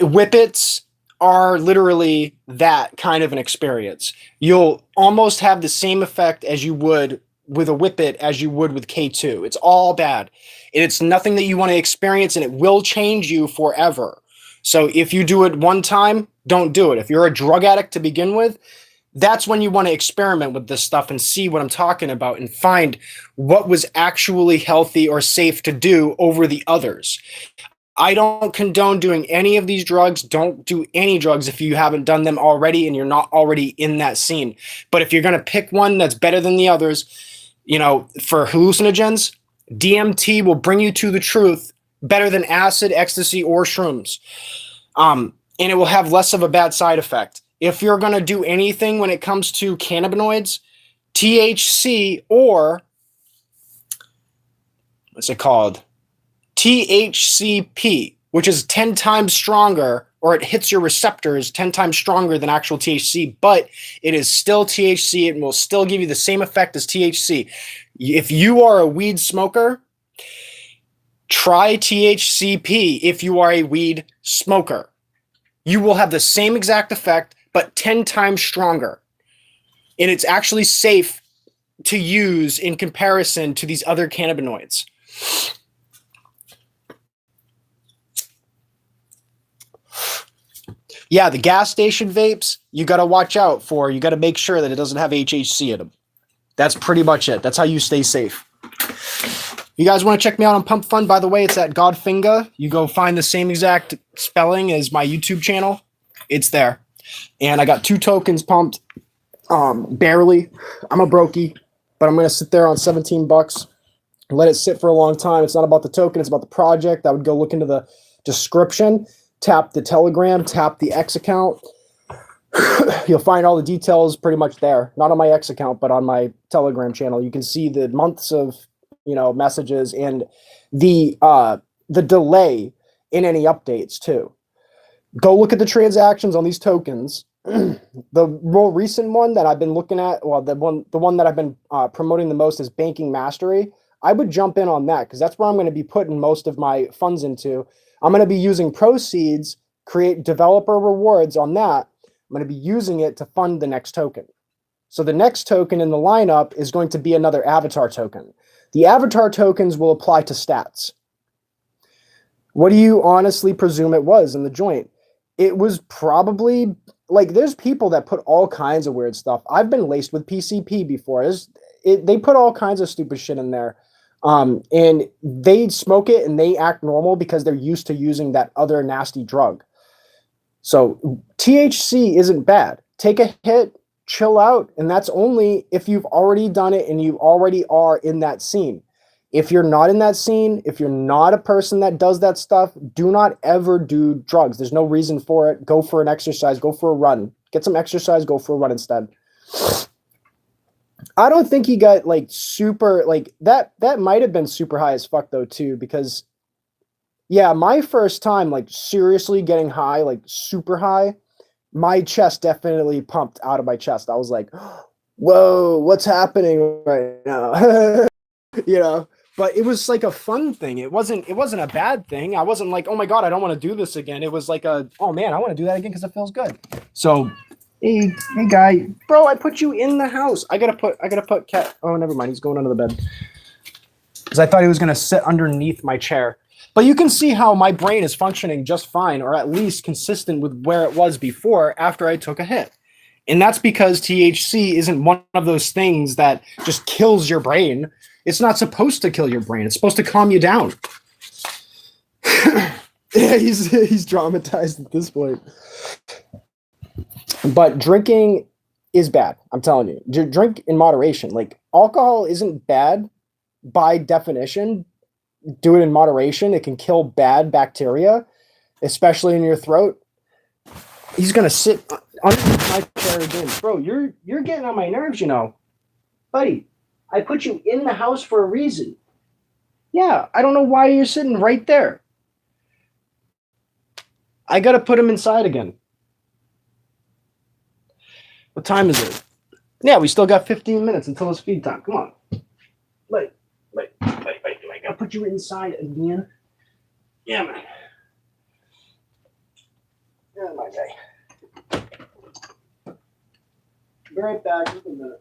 Whippets are literally that kind of an experience. You'll almost have the same effect as you would with a whippet as you would with K2. It's all bad. And it's nothing that you want to experience, and it will change you forever. So if you do it one time, don't do it. If you're a drug addict to begin with, that's when you want to experiment with this stuff and see what I'm talking about and find what was actually healthy or safe to do over the others. I don't condone doing any of these drugs. Don't do any drugs if you haven't done them already and you're not already in that scene. But if you're going to pick one that's better than the others, you know, for hallucinogens, DMT will bring you to the truth better than acid, ecstasy, or shrooms. And it will have less of a bad side effect. If you're going to do anything when it comes to cannabinoids, THC or what's it called? THCP, which is 10 times stronger, or it hits your receptors 10 times stronger than actual THC, but it is still THC and will still give you the same effect as THC. If you are a weed smoker, try THCP if you are a weed smoker. You will have the same exact effect, but 10 times stronger. And it's actually safe to use in comparison to these other cannabinoids. Yeah, the gas station vapes, you got to watch out for. You got to make sure that it doesn't have HHC in them. That's pretty much it. That's how you stay safe. You guys want to check me out on Pump Fun? By the way, it's at Godfinger. You go find the same exact spelling as my YouTube channel. It's there. And I got 2 tokens pumped. Barely. I'm a brokey, but I'm going to sit there on $17. Let it sit for a long time. It's not about the token. It's about the project. I would go look into the description. Tap the Telegram, tap the X account. You'll find all the details pretty much there. Not on my X account, but on my Telegram channel. You can see the months of, you know, messages and the delay in any updates too. Go look at the transactions on these tokens. The more recent one that I've been looking at, well, the one that I've been promoting the most is Banking Mastery. I would jump in on that because that's where I'm going to be putting most of my funds into. I'm going to be using proceeds, create developer rewards on that. I'm going to be using it to fund the next token. So the next token in the lineup is going to be another avatar token. The avatar tokens will apply to stats. What do you honestly presume it was in the joint? It was probably like there's people that put all kinds of weird stuff. I've been laced with PCP before. They put all kinds of stupid shit in there. And they smoke it and they act normal because they're used to using that other nasty drug. So THC isn't bad. Take a hit, chill out, and that's only if you've already done it and you already are in that scene. If you're not in that scene, if you're not a person that does that stuff, do not ever do drugs. There's no reason for it. Go for an exercise, go for a run. Get some exercise, go for a run instead. I don't think he got like super like that might have been super high as fuck though too, because yeah, my first time like seriously getting high, like super high, my chest definitely pumped out of my chest. I was like, whoa, what's happening right now? You know, but it was like a fun thing. It wasn't a bad thing. I wasn't like, oh my God, I don't want to do this again. It was like oh man, I want to do that again because it feels good. So hey guy, bro, I put you in the house. I gotta put cat. Oh, never mind. He's going under the bed. Because I thought he was gonna sit underneath my chair. But you can see how my brain is functioning just fine, or at least consistent with where it was before after I took a hit. And that's because THC isn't one of those things that just kills your brain. It's not supposed to kill your brain. It's supposed to calm you down. Yeah, he's traumatized at this point. But drinking is bad. I'm telling you. Drink in moderation. Like alcohol isn't bad by definition. Do it in moderation. It can kill bad bacteria, especially in your throat. He's gonna sit under my chair again, bro. You're getting on my nerves, you know, buddy. I put you in the house for a reason. Yeah, I don't know why you're sitting right there. I gotta put him inside again. What time is it? Yeah, we still got 15 minutes until it's feed time. Come on. Wait. I gotta put you inside again. Yeah, man. Yeah, my guy. Be right back. Just a minute.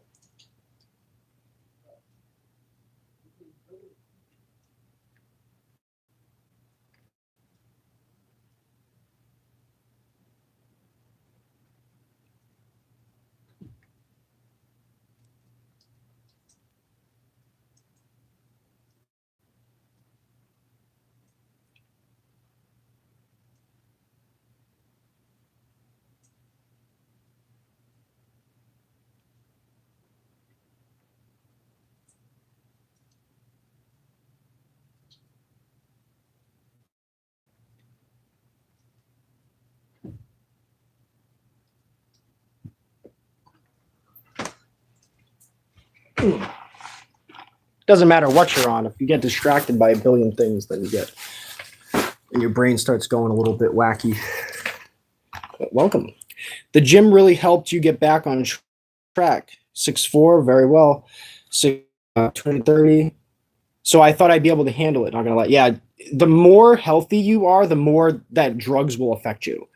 Doesn't matter what you're on. If you get distracted by a billion things, then and your brain starts going a little bit wacky. But welcome. The gym really helped you get back on track. 6'4", very well. 230. So I thought I'd be able to handle it. Not gonna lie. Yeah, the more healthy you are, the more that drugs will affect you.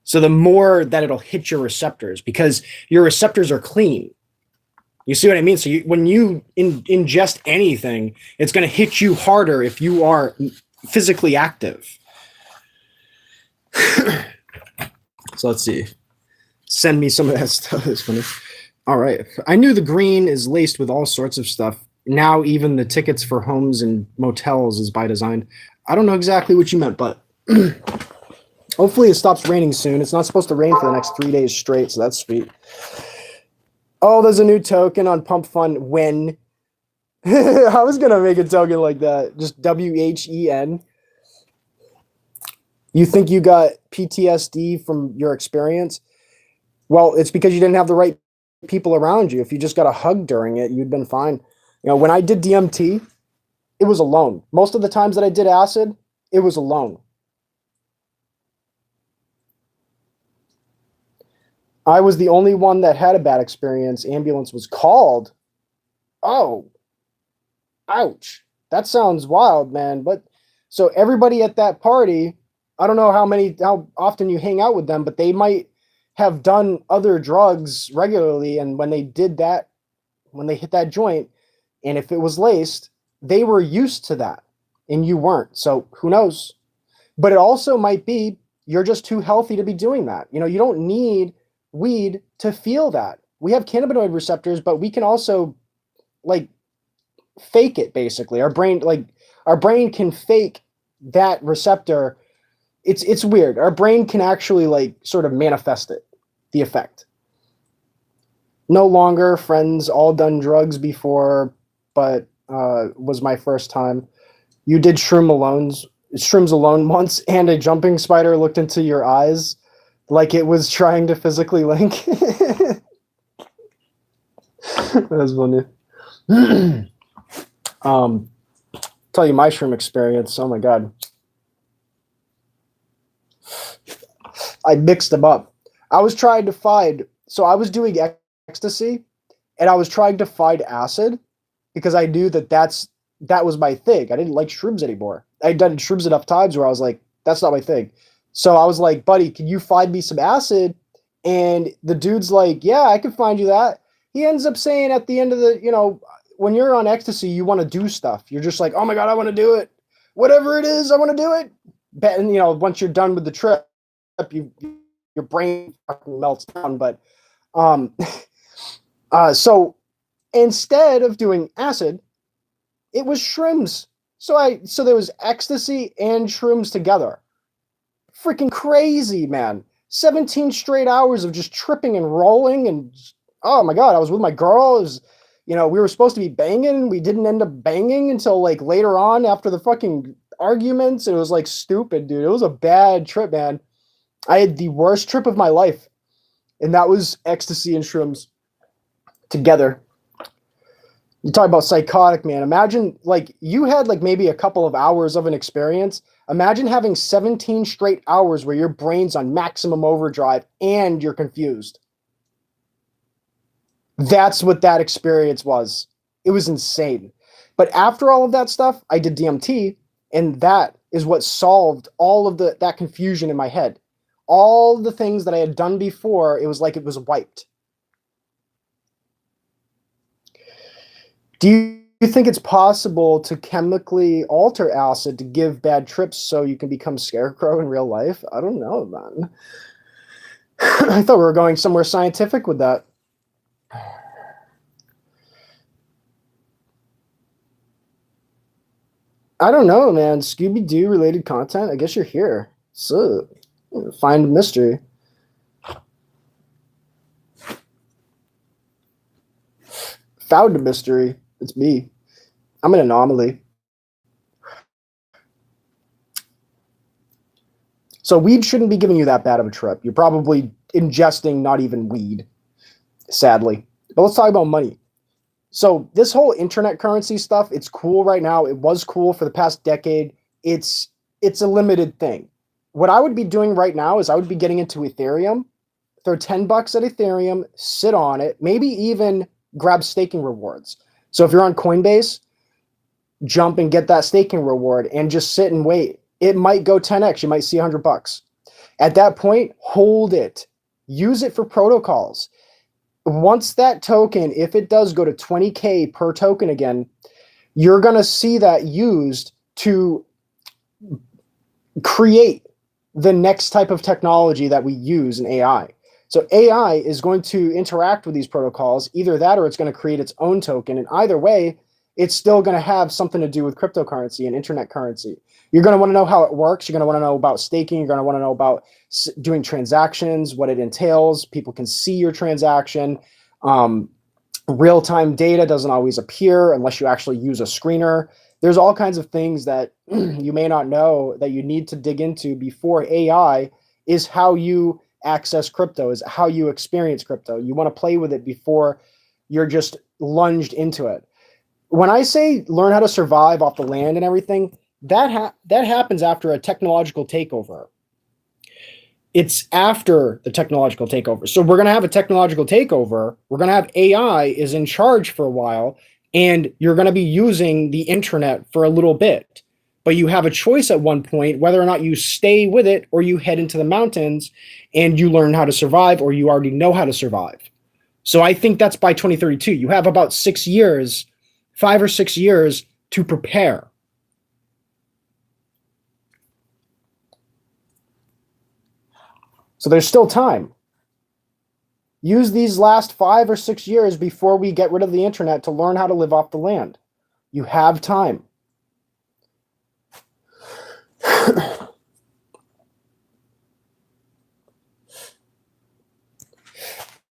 So the more that it'll hit your receptors because your receptors are clean. You see what I mean? So when you ingest anything, it's going to hit you harder if you are physically active. So let's see. Send me some of that stuff. It's funny. All right. I knew the green is laced with all sorts of stuff. Now even the tickets for homes and motels is by design. I don't know exactly what you meant, but hopefully it stops raining soon. It's not supposed to rain for the next 3 days straight, so that's sweet. Oh, there's a new token on Pump Fun. When I was gonna make a token like that, just WHEN. You think you got PTSD from your experience? Well, it's because you didn't have the right people around you. If you just got a hug during it, you'd been fine. You know, when I did DMT, it was alone. Most of the times that I did acid, it was alone. I was the only one that had a bad experience. Ambulance was called. Oh, ouch. that sounds wild, man. But so everybody at that party, I don't know how often you hang out with them, but they might have done other drugs regularly. And when they did that, when they hit that joint, and if it was laced, they were used to that and you weren't. So who knows? But it also might be you're just too healthy to be doing that. You know, you don't need weed to feel that. We have cannabinoid receptors, but we can also like fake it basically. Our brain can fake that receptor. It's weird. Our brain can actually like sort of manifest it, the effect. No longer friends, all done drugs before, but was my first time. You did shrooms alone once, and a jumping spider looked into your eyes like it was trying to physically link. That's funny. Tell you my shroom experience. Oh my god. I mixed them up. I was trying to find, so I was doing ecstasy and I was trying to find acid because I knew that was my thing. I didn't like shrooms anymore. I'd done shrooms enough times where I was like, that's not my thing. So I was like, buddy, can you find me some acid? And the dude's like, yeah, I can find you that. He ends up saying at the end of the, when you're on ecstasy, you want to do stuff. You're just like, oh my God, I want to do it. Whatever it is, I want to do it. And, once you're done with the trip, your brain fucking melts down. But so instead of doing acid, it was shrooms. So there was ecstasy and shrooms together. Freaking crazy, man. 17 straight hours of just tripping and rolling, and oh my god, I was with my girl. It was, we were supposed to be banging. We didn't end up banging until like later on after the fucking arguments. It was like stupid, dude. It was a bad trip, man. I had the worst trip of my life, and that was ecstasy and shrooms together. You talk about psychotic, man. Imagine like you had like maybe a couple of hours of an experience. Imagine having 17 straight hours where your brain's on maximum overdrive and you're confused. That's what that experience was. It was insane. But after all of that stuff, I did DMT, and that is what solved all of that confusion in my head. All the things that I had done before, it was like it was wiped. Do you think it's possible to chemically alter acid to give bad trips so you can become Scarecrow in real life? I don't know, man. I thought we were going somewhere scientific with that. I don't know, man. Scooby-Doo related content? I guess you're here. So, find a mystery. Found a mystery. It's me. I'm an anomaly. So weed shouldn't be giving you that bad of a trip. You're probably ingesting not even weed, sadly. But let's talk about money. So this whole internet currency stuff, it's cool right now. It was cool for the past decade. It's a limited thing. What I would be doing right now is I would be getting into Ethereum, throw $10 at Ethereum, sit on it, maybe even grab staking rewards. So if you're on Coinbase, jump and get that staking reward and just sit and wait. It might go 10x. You might see $100. At that point, hold it. Use it for protocols. Once that token, if it does go to 20K per token again, you're going to see that used to create the next type of technology that we use in AI. So AI is going to interact with these protocols, either that or it's going to create its own token. And either way, it's still going to have something to do with cryptocurrency and internet currency. You're going to want to know how it works. You're going to want to know about staking. You're going to want to know about doing transactions, what it entails. People can see your transaction. Real-time data doesn't always appear unless you actually use a screener. There's all kinds of things that you may not know that you need to dig into before AI is how you access crypto, is how you experience crypto. You want to play with it before you're just lunged into it. When I say learn how to survive off the land and everything, that happens after a technological takeover. It's after the technological takeover. So we're going to have a technological takeover. We're going to have AI is in charge for a while. and you're going to be using the internet for a little bit. But you have a choice at one point whether or not you stay with it or you head into the mountains and you learn how to survive, or you already know how to survive. So I think that's by 2032. You have about 6 years, 5 or 6 years to prepare. So there's still time. Use these last 5 or 6 years before we get rid of the internet to learn how to live off the land. You have time.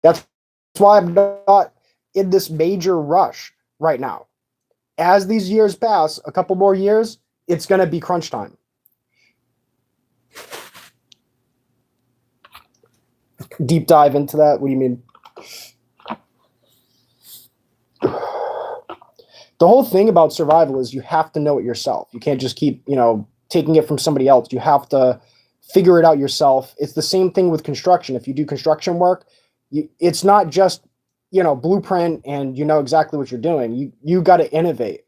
That's why I'm not in this major rush right now. As these years pass, a couple more years, it's going to be crunch time. Deep dive into that? What do you mean? The whole thing about survival is you have to know it yourself. You can't just keep, taking it from somebody else. You have to figure it out yourself. It's the same thing with construction. If you do construction work, it's not just, blueprint and you know exactly what you're doing. You got to innovate.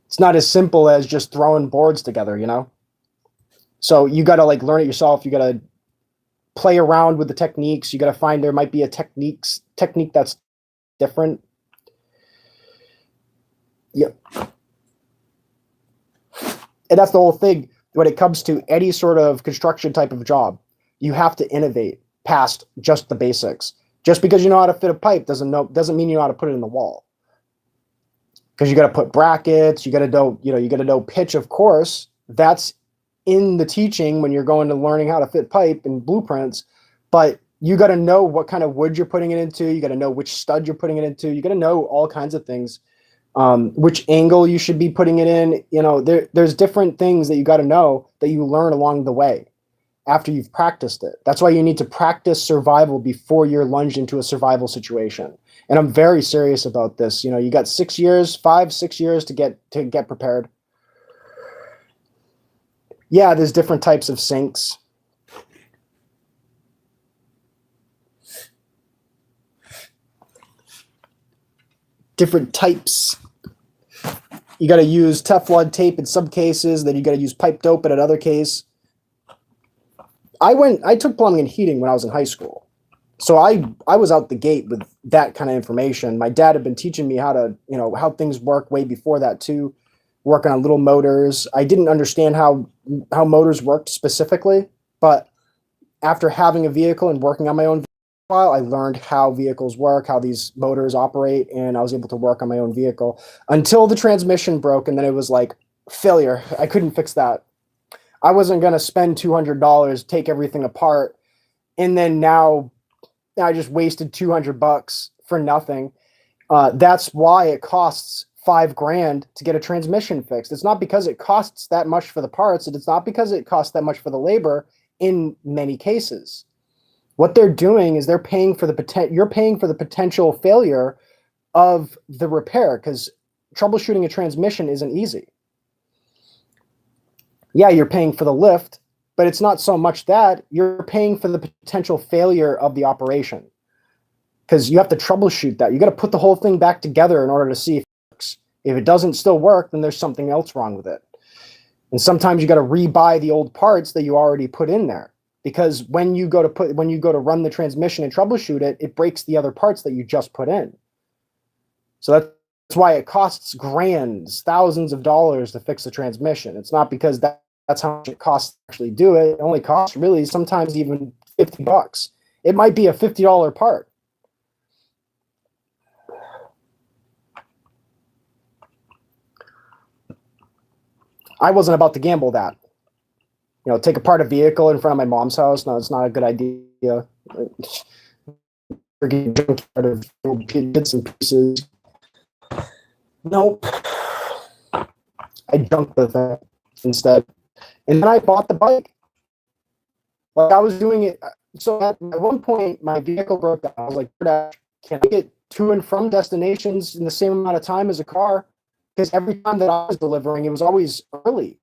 It's not as simple as just throwing boards together, So you got to learn it yourself. You got to play around with the techniques. You got to find there might be a technique that's different. Yep. And that's the whole thing when it comes to any sort of construction type of job. You have to innovate past just the basics. Just because you know how to fit a pipe doesn't mean you know how to put it in the wall. Because you got to put brackets, you got to know pitch, of course. That's in the teaching when you're going to learning how to fit pipe and blueprints, but you got to know what kind of wood you're putting it into. You got to know which stud you're putting it into. You got to know all kinds of things, which angle you should be putting it in. There's different things that you got to know that you learn along the way after you've practiced it. That's why you need to practice survival before you're lunged into a survival situation. And I'm very serious about this. You got 6 years, 5-6 years to get prepared. Yeah, there's different types of sinks. Different types. You got to use Teflon tape in some cases, then you got to use pipe dope in another case. I took plumbing and heating when I was in high school. So I was out the gate with that kind of information. My dad had been teaching me how to, how things work way before that too, working on little motors. I didn't understand how motors worked specifically, but after having a vehicle and working on my own vehicle, I learned how vehicles work, how these motors operate, and I was able to work on my own vehicle until the transmission broke, and then it was like failure. I couldn't fix that. I wasn't going to spend $200, take everything apart, and then now I just wasted $200 for nothing. That's why it costs $5,000 to get a transmission fixed. It's not because it costs that much for the parts. It's not because it costs that much for the labor in many cases. What they're doing is you're paying for the potential failure of the repair, because troubleshooting a transmission isn't easy. Yeah, you're paying for the lift, but it's not so much that. You're paying for the potential failure of the operation, because you have to troubleshoot that. You got to put the whole thing back together in order to see if it works. If it doesn't still work, then there's something else wrong with it. And sometimes you got to rebuy the old parts that you already put in there, because when you go to run the transmission and troubleshoot it, it breaks the other parts that you just put in. So that's why it costs grands, thousands of dollars to fix the transmission. It's not because that's how much it costs to actually do it. It only costs really sometimes even $50. It might be a $50 part. I wasn't about to gamble that. Take apart a vehicle in front of my mom's house. No, it's not a good idea. Junkyard of bits and pieces. Nope. I junked the thing instead. And then I bought the bike. I was doing it. So at one point, my vehicle broke down. I was like, can I get to and from destinations in the same amount of time as a car? Because every time that I was delivering, it was always early.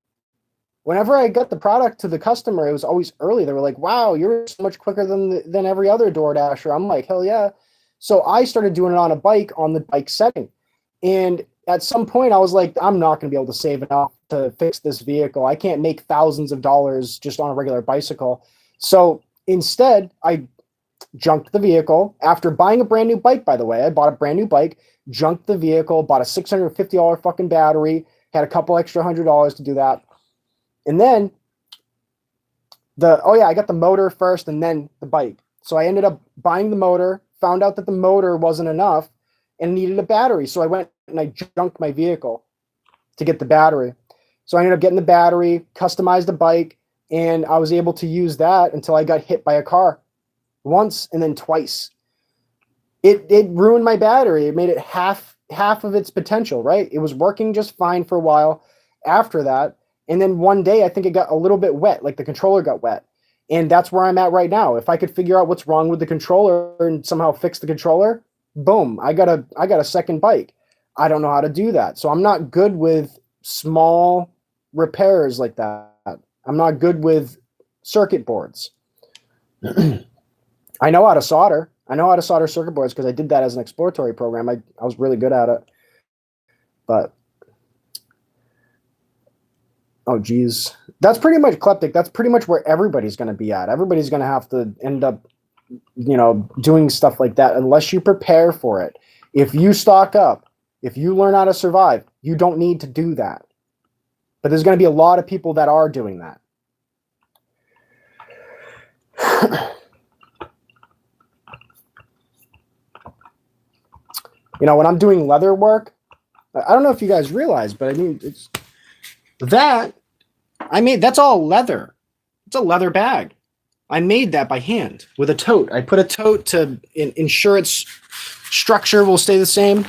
Whenever I got the product to the customer, it was always early. They were like, wow, you're so much quicker than every other DoorDasher. I'm like, hell yeah. So I started doing it on a bike on the bike setting. And at some point I was like, I'm not going to be able to save enough to fix this vehicle. I can't make thousands of dollars just on a regular bicycle. So instead, I junked the vehicle after buying a brand new bike, by the way. I bought a brand new bike, junked the vehicle, bought a $650 fucking battery, had a couple extra $100 to do that. And then I got the motor first and then the bike. So I ended up buying the motor, found out that the motor wasn't enough and needed a battery. So I went and I junked my vehicle to get the battery. So I ended up getting the battery, customized the bike, and I was able to use that until I got hit by a car once and then twice. It ruined my battery. It made it half of its potential, right? It was working just fine for a while after that. And then one day, I think it got a little bit wet, like the controller got wet. And that's where I'm at right now. If I could figure out what's wrong with the controller and somehow fix the controller, boom, I got a second bike. I don't know how to do that. So I'm not good with small repairs like that. I'm not good with circuit boards. I know how to solder. I know how to solder circuit boards because I did that as an exploratory program. I was really good at it. But oh, geez. That's pretty much eclectic. That's pretty much where everybody's going to be at. Everybody's going to have to end up, doing stuff like that unless you prepare for it. If you stock up, if you learn how to survive, you don't need to do that. But there's going to be a lot of people that are doing that. When I'm doing leather work, I don't know if you guys realize, but I mean, it's that I made, that's all leather. It's a leather bag. I made that by hand with a tote. I put a tote to ensure its structure will stay the same.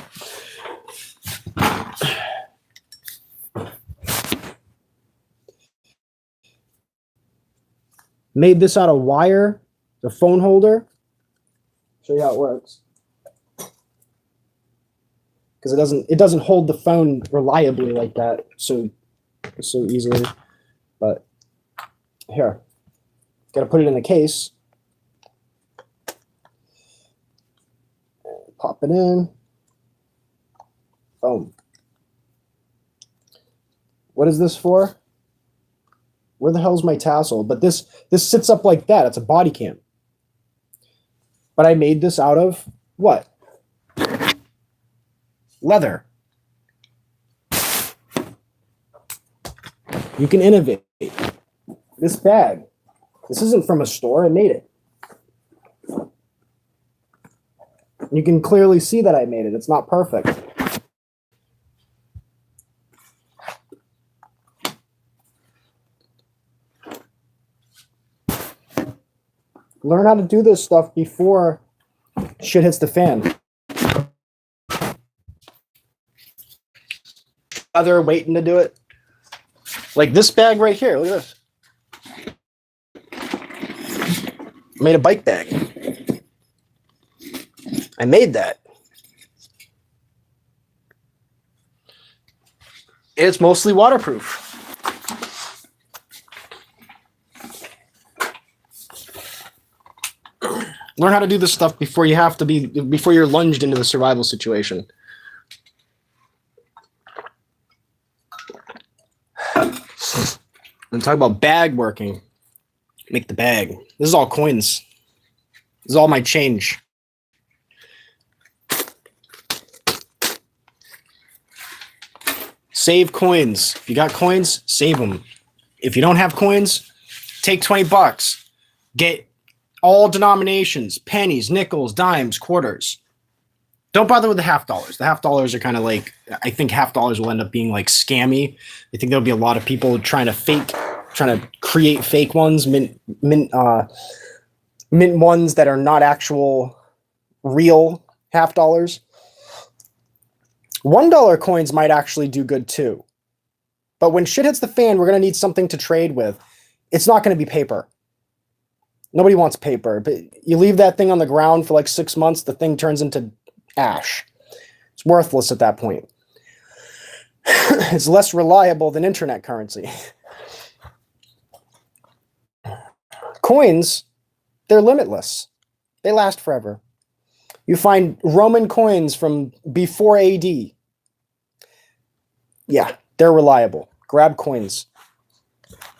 Made this out of wire, the phone holder. Show you how it works. Because it doesn't hold the phone reliably like that so easily. But here, got to put it in the case. Pop it in. Boom. What is this for? Where the hell's my tassel? But this sits up like that. It's a body cam. But I made this out of what? Leather. You can innovate. This bag. This isn't from a store. I made it. You can clearly see that I made it. It's not perfect. Learn how to do this stuff before shit hits the fan. Other waiting to do it. Like this bag right here. Look at this. I made a bike bag. I made that. It's mostly waterproof. Learn how to do this stuff before you're lunged into the survival situation. And talk about bag working. Make the bag. This is all coins. This is all my change. Save coins. If you got coins, save them. If you don't have coins, take $20. Get all denominations, pennies, nickels, dimes, quarters. Don't bother with the half dollars. The half dollars are kind of like, I think half dollars will end up being like scammy. I think there'll be a lot of people trying to create fake ones, mint ones that are not actual real half dollars. $1 coins might actually do good too. But when shit hits the fan, we're going to need something to trade with. It's not going to be paper. Nobody wants paper, but you leave that thing on the ground for like 6 months, the thing turns into ash. It's worthless at that point. It's less reliable than internet currency. Coins, they're limitless. They last forever. You find Roman coins from before AD. Yeah, they're reliable. Grab coins.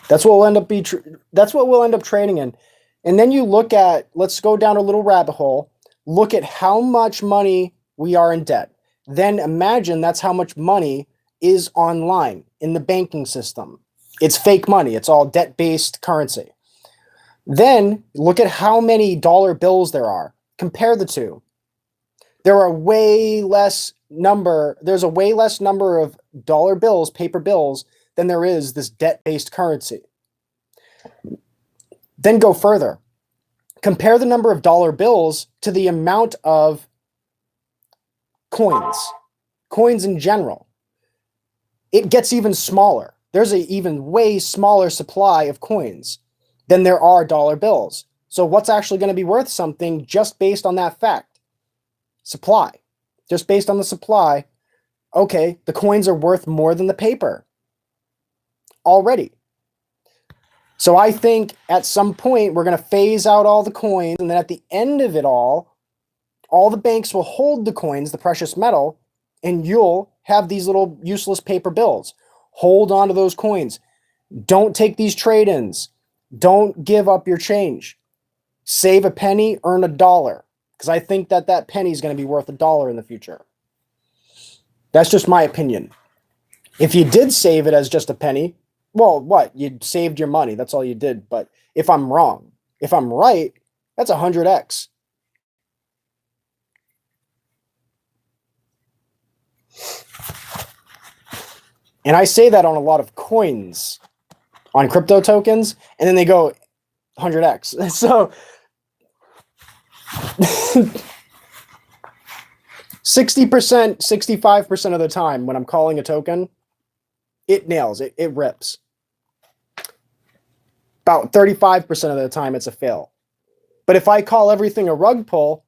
That's what we'll end up that's what we'll end up trading in. And then you look at, let's go down a little rabbit hole. Look at how much money we are in debt. Then imagine that's how much money is online in the banking system. It's fake money. It's all debt-based currency. Then look at how many dollar bills there are. Compare the two. There's a way less number of dollar bills, paper bills, than there is this debt-based currency. Then go further. Compare the number of dollar bills to the amount of coins in general. It gets even smaller. There's an even way smaller supply of coins than there are dollar bills. So what's actually going to be worth something just based on that fact? Supply. Just based on the supply, okay, the coins are worth more than the paper already. So I think at some point we're going to phase out all the coins, and then at the end of it all the banks will hold the coins, the precious metal, and you'll have these little useless paper bills. Hold on to those coins. Don't take these trade-ins. Don't give up your change. Save a penny, earn $1. Because I think that penny is going to be worth $1 in the future. That's just my opinion. If you did save it as just a penny, well, what? You saved your money. That's all you did. But if I'm wrong, if I'm right, that's 100x. And I say that on a lot of coins, on crypto tokens, and then they go 100x. So 60%, 65% of the time when I'm calling a token, it nails it. It rips. About 35% of the time, it's a fail. But if I call everything a rug pull,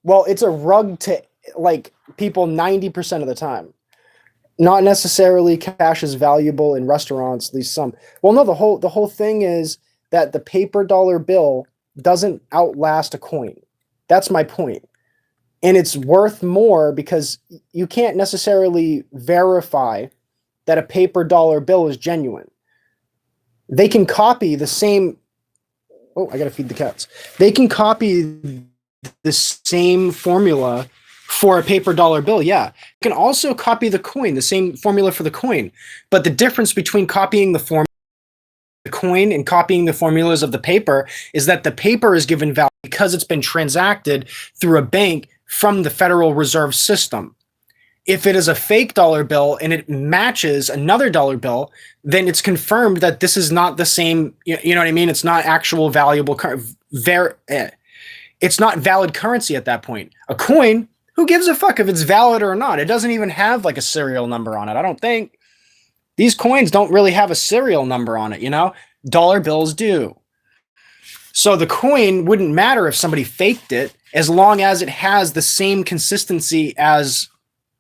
well, it's a rug to like people 90% of the time. Not necessarily cash is valuable in restaurants, at least some. Well, no, the whole thing is that the paper dollar bill doesn't outlast a coin. That's my point. And it's worth more because you can't necessarily verify that a paper dollar bill is genuine. They can copy the same. Oh, I got to feed the cats. They can copy the same formula for a paper dollar bill. Yeah. You can also copy the coin, the same formula for the coin. But the difference between copying the coin and copying the formulas of the paper is that the paper is given value because it's been transacted through a bank from the Federal Reserve System. If it is a fake dollar bill and it matches another dollar bill, then it's confirmed that this is not the same. You know what I mean? It's not actual valuable, it's not valid currency at that point. A coin, who gives a fuck if it's valid or not? It doesn't even have like a serial number on it. I don't think. These coins don't really have a serial number on it, you know? Dollar bills do. So the coin wouldn't matter if somebody faked it as long as it has the same consistency as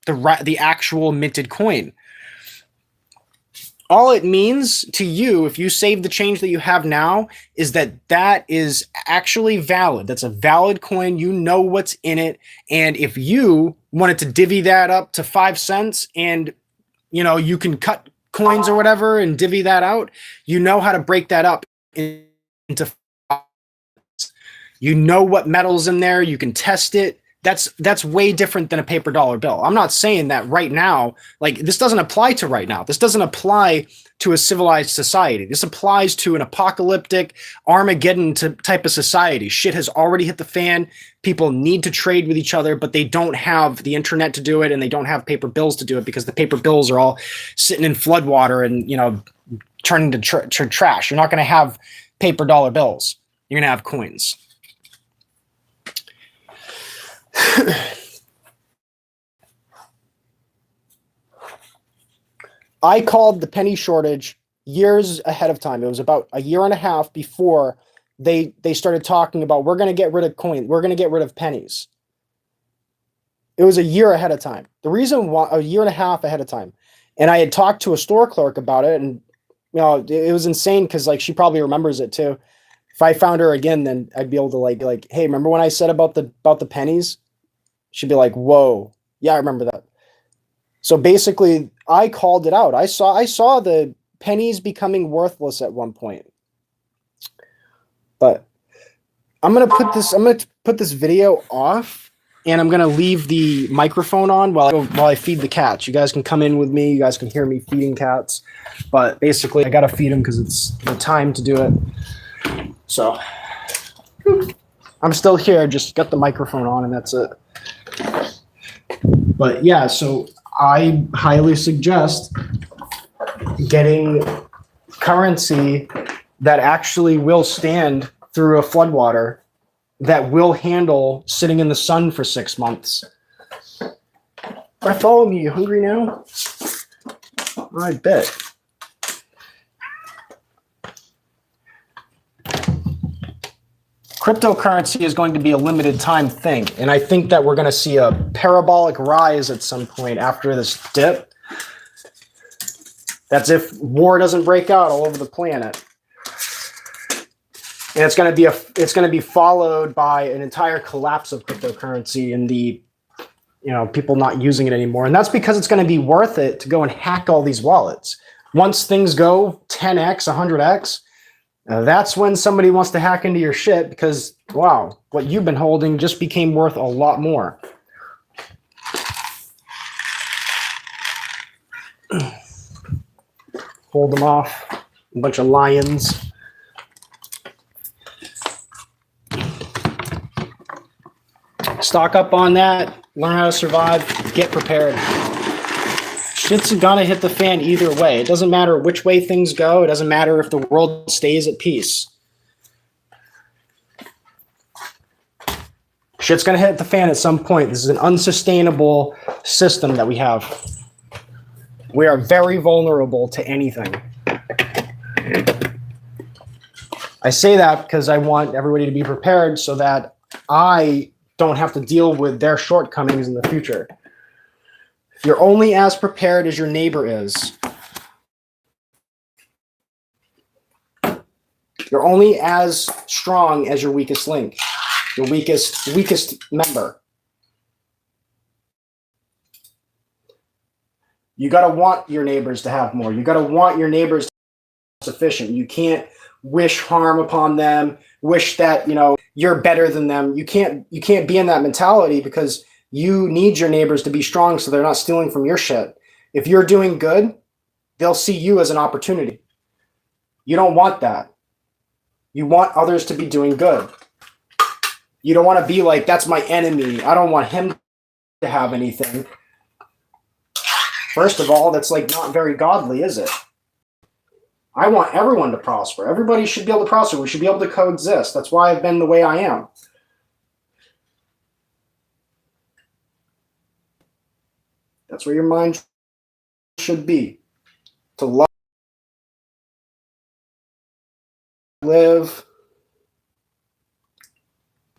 the actual minted coin. All it means to you, if you save the change that you have now, is that is actually valid. That's a valid coin. You know what's in it. And if you wanted to divvy that up to 5 cents and, you know, you can cut coins or whatever and divvy that out, you know how to break that up into, you know what metal's in there. You can test it. That's way different than a paper dollar bill. I'm not saying that right now, like this doesn't apply to right now. This doesn't apply to a civilized society. This applies to an apocalyptic Armageddon type of society. Shit has already hit the fan. People need to trade with each other, but they don't have the internet to do it, and they don't have paper bills to do it because the paper bills are all sitting in floodwater and, you know, turning to trash. You're not going to have paper dollar bills. You're going to have coins. I called the penny shortage years ahead of time. It was about a year and a half before they started talking about, we're going to get rid of coins. We're going to get rid of pennies. It was a year ahead of time. The reason why, a year and a half ahead of time. And I had talked to a store clerk about it, and you know, it was insane because like she probably remembers it too. If I found her again, then I'd be able to like, hey, remember when I said about the pennies? She'd be like, whoa. Yeah, I remember that. So basically, I called it out. I saw the pennies becoming worthless at one point. But I'm gonna put this video off, and I'm gonna leave the microphone on while I feed the cats. You guys can come in with me. You guys can hear me feeding cats. But basically, I gotta feed them because it's the time to do it. So I'm still here. Just got the microphone on, and that's it. But yeah, so I highly suggest getting currency that actually will stand through a floodwater, that will handle sitting in the sun for 6 months. Follow me. You hungry now? I bet. Cryptocurrency is going to be a limited time thing, and I think that we're going to see a parabolic rise at some point after this dip. That's if war doesn't break out all over the planet. And it's going to be followed by an entire collapse of cryptocurrency and the, people not using it anymore. And that's because it's going to be worth it to go and hack all these wallets. Once things go 10x, 100x, that's when somebody wants to hack into your shit because, wow, what you've been holding just became worth a lot more. Hold them off. A bunch of lions. Stock up on that. Learn how to survive. Get prepared. Shit's gonna hit the fan either way. It doesn't matter which way things go. It doesn't matter if the world stays at peace. Shit's gonna hit the fan at some point. This is an unsustainable system that we have. We are very vulnerable to anything. I say that because I want everybody to be prepared so that I don't have to deal with their shortcomings in the future. If you're only as prepared as your neighbor is, you're only as strong as your weakest link, your weakest member. You got to want your neighbors to have more. You got to want your neighbors to be sufficient. You can't wish harm upon them, wish that, you're better than them. You can't be in that mentality because you need your neighbors to be strong so they're not stealing from your shit. If you're doing good, they'll see you as an opportunity. You don't want that. You want others to be doing good. You don't want to be like, that's my enemy. I don't want him to have anything. First of all, that's not very godly, is it? I want everyone to prosper. Everybody should be able to prosper. We should be able to coexist. That's why I've been the way I am. That's where your mind should be. To love, live.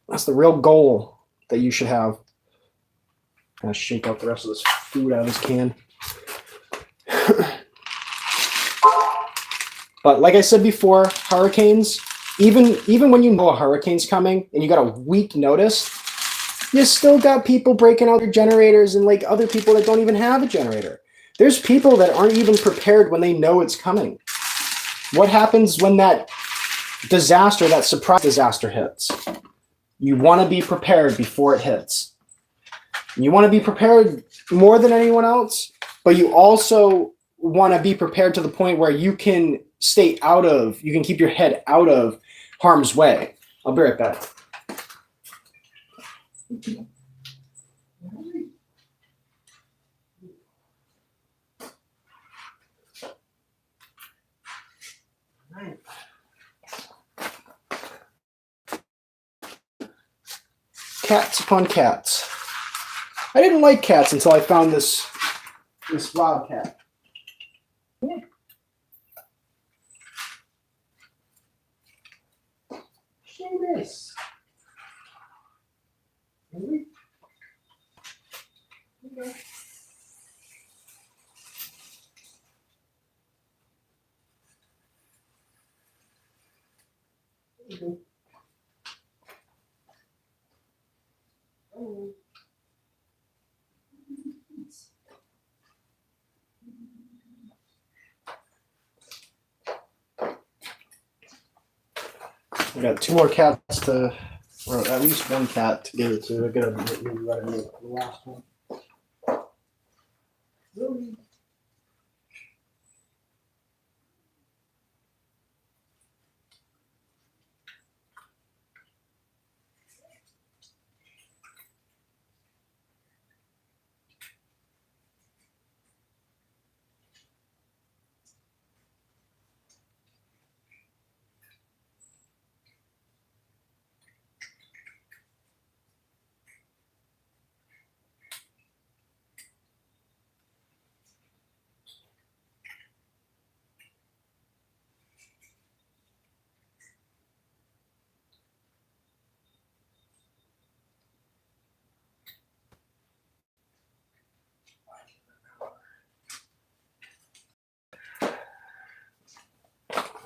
That's the real goal that you should have. I'm going to shake out the rest of this food out of this can. But like I said before, hurricanes, even when you know a hurricane's coming and you got a week notice, you still got people breaking out their generators and other people that don't even have a generator. There's people that aren't even prepared when they know it's coming. What happens when that disaster, that surprise disaster hits? You want to be prepared before it hits. You want to be prepared more than anyone else, but you also want to be prepared to the point where you can you can keep your head out of harm's way. I'll be right back. Cats upon cats. I didn't like cats until I found this wild cat. Yeah. Seamus. Really? Okay. Okay. Oh. got 2 more cats to, or at least 1 cat to give it to. I gotta maybe write a note for the last one.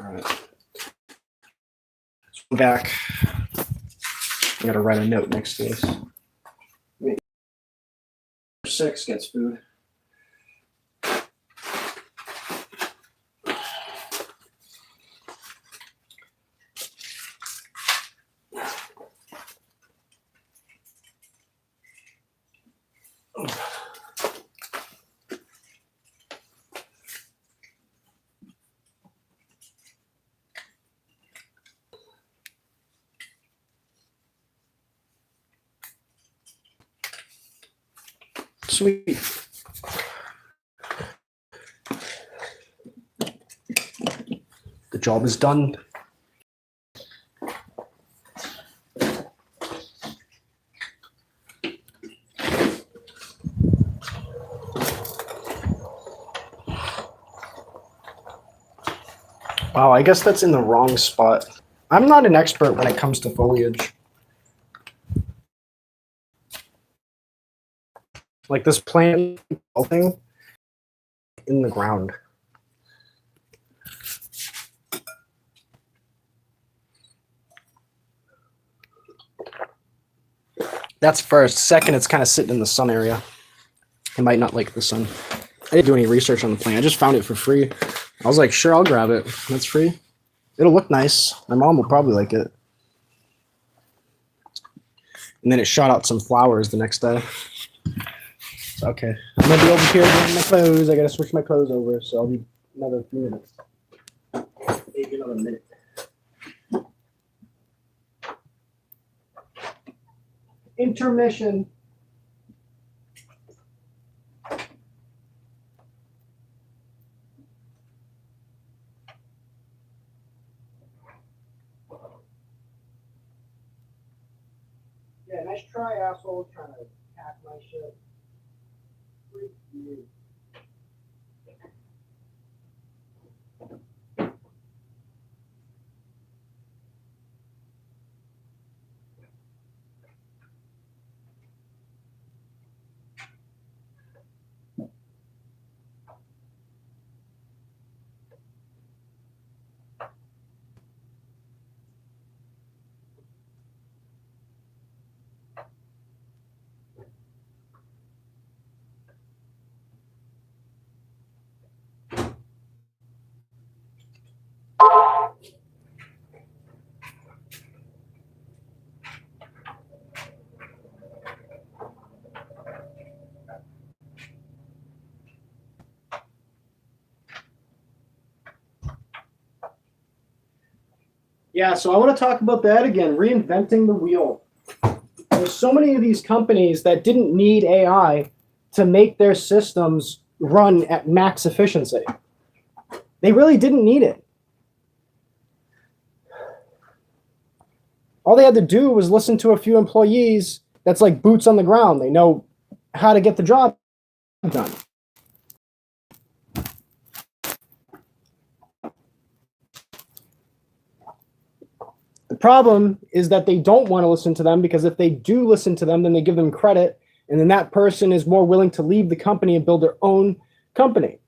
All right. So I'm back. I gotta write a note next to this. 6 gets food. Sweet. The job is done. Wow, I guess that's in the wrong spot. I'm not an expert when it comes to foliage. Like this plant thing in the ground. That's first. Second, it's kind of sitting in the sun area. It might not like the sun. I didn't do any research on the plant. I just found it for free. I was like, sure, I'll grab it. That's free. It'll look nice. My mom will probably like it. And then it shot out some flowers the next day. So, okay. I'm going to be over here doing my clothes. I got to switch my clothes over, so I'll be another few minutes. Maybe another minute. Intermission. Yeah, nice try, asshole, trying to hack my shit. Freak you. Yeah, so I want to talk about that again, reinventing the wheel. There's so many of these companies that didn't need AI to make their systems run at max efficiency. They really didn't need it. All they had to do was listen to a few employees that's like boots on the ground. They know how to get the job done. The problem is that they don't want to listen to them, because if they do listen to them, then they give them credit, and then that person is more willing to leave the company and build their own company.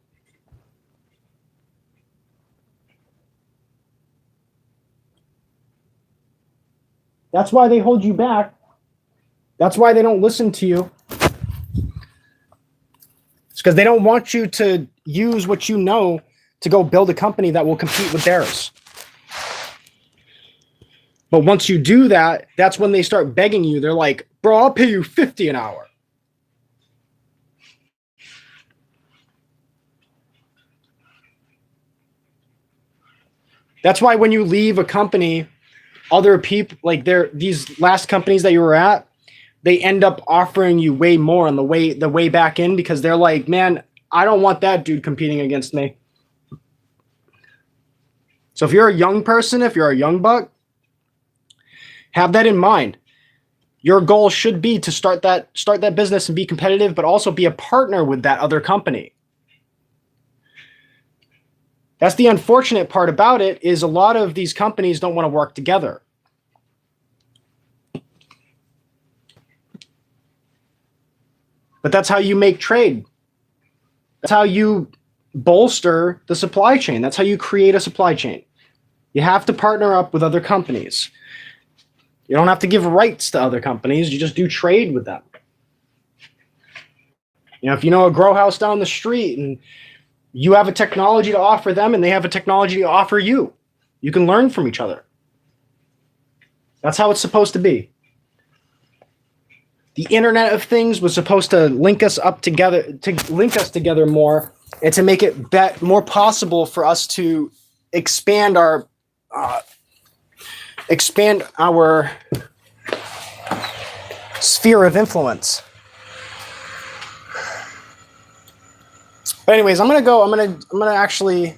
That's why they hold you back. That's why they don't listen to you. It's because they don't want you to use what you know to go build a company that will compete with theirs. But once you do that, that's when they start begging you. They're like, bro, I'll pay you $50 an hour. That's why when you leave a company, other people, like these last companies that you were at, they end up offering you way more on the way back in, because they're like, man, I don't want that dude competing against me. So if you're a young person, if you're a young buck, have that in mind. Your goal should be to start that business and be competitive, but also be a partner with that other company. That's the unfortunate part about it, is a lot of these companies don't want to work together. But that's how you make trade. That's how you bolster the supply chain. That's how you create a supply chain. You have to partner up with other companies. You don't have to give rights to other companies. You just do trade with them. You know, if you know a grow house down the street and you have a technology to offer them and they have a technology to offer you, you can learn from each other. That's how it's supposed to be. The Internet of Things was supposed to link us up together, more, and to make it more possible for us to expand our sphere of influence. But anyways, I'm gonna actually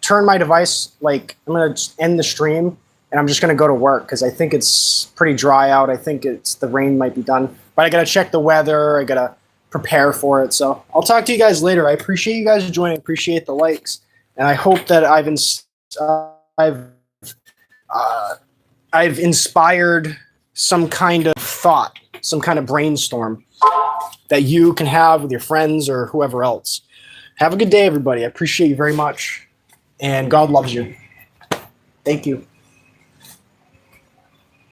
turn my device, like I'm gonna end the stream, and I'm just gonna go to work because I think it's pretty dry out. I think the rain might be done, but I gotta check the weather. I gotta prepare for it. So I'll talk to you guys later. I appreciate you guys joining. Appreciate the likes, and I hope that I've inspired some kind of thought, some kind of brainstorm that you can have with your friends or whoever else. Have a good day, everybody. I appreciate you very much, and God loves you. Thank you.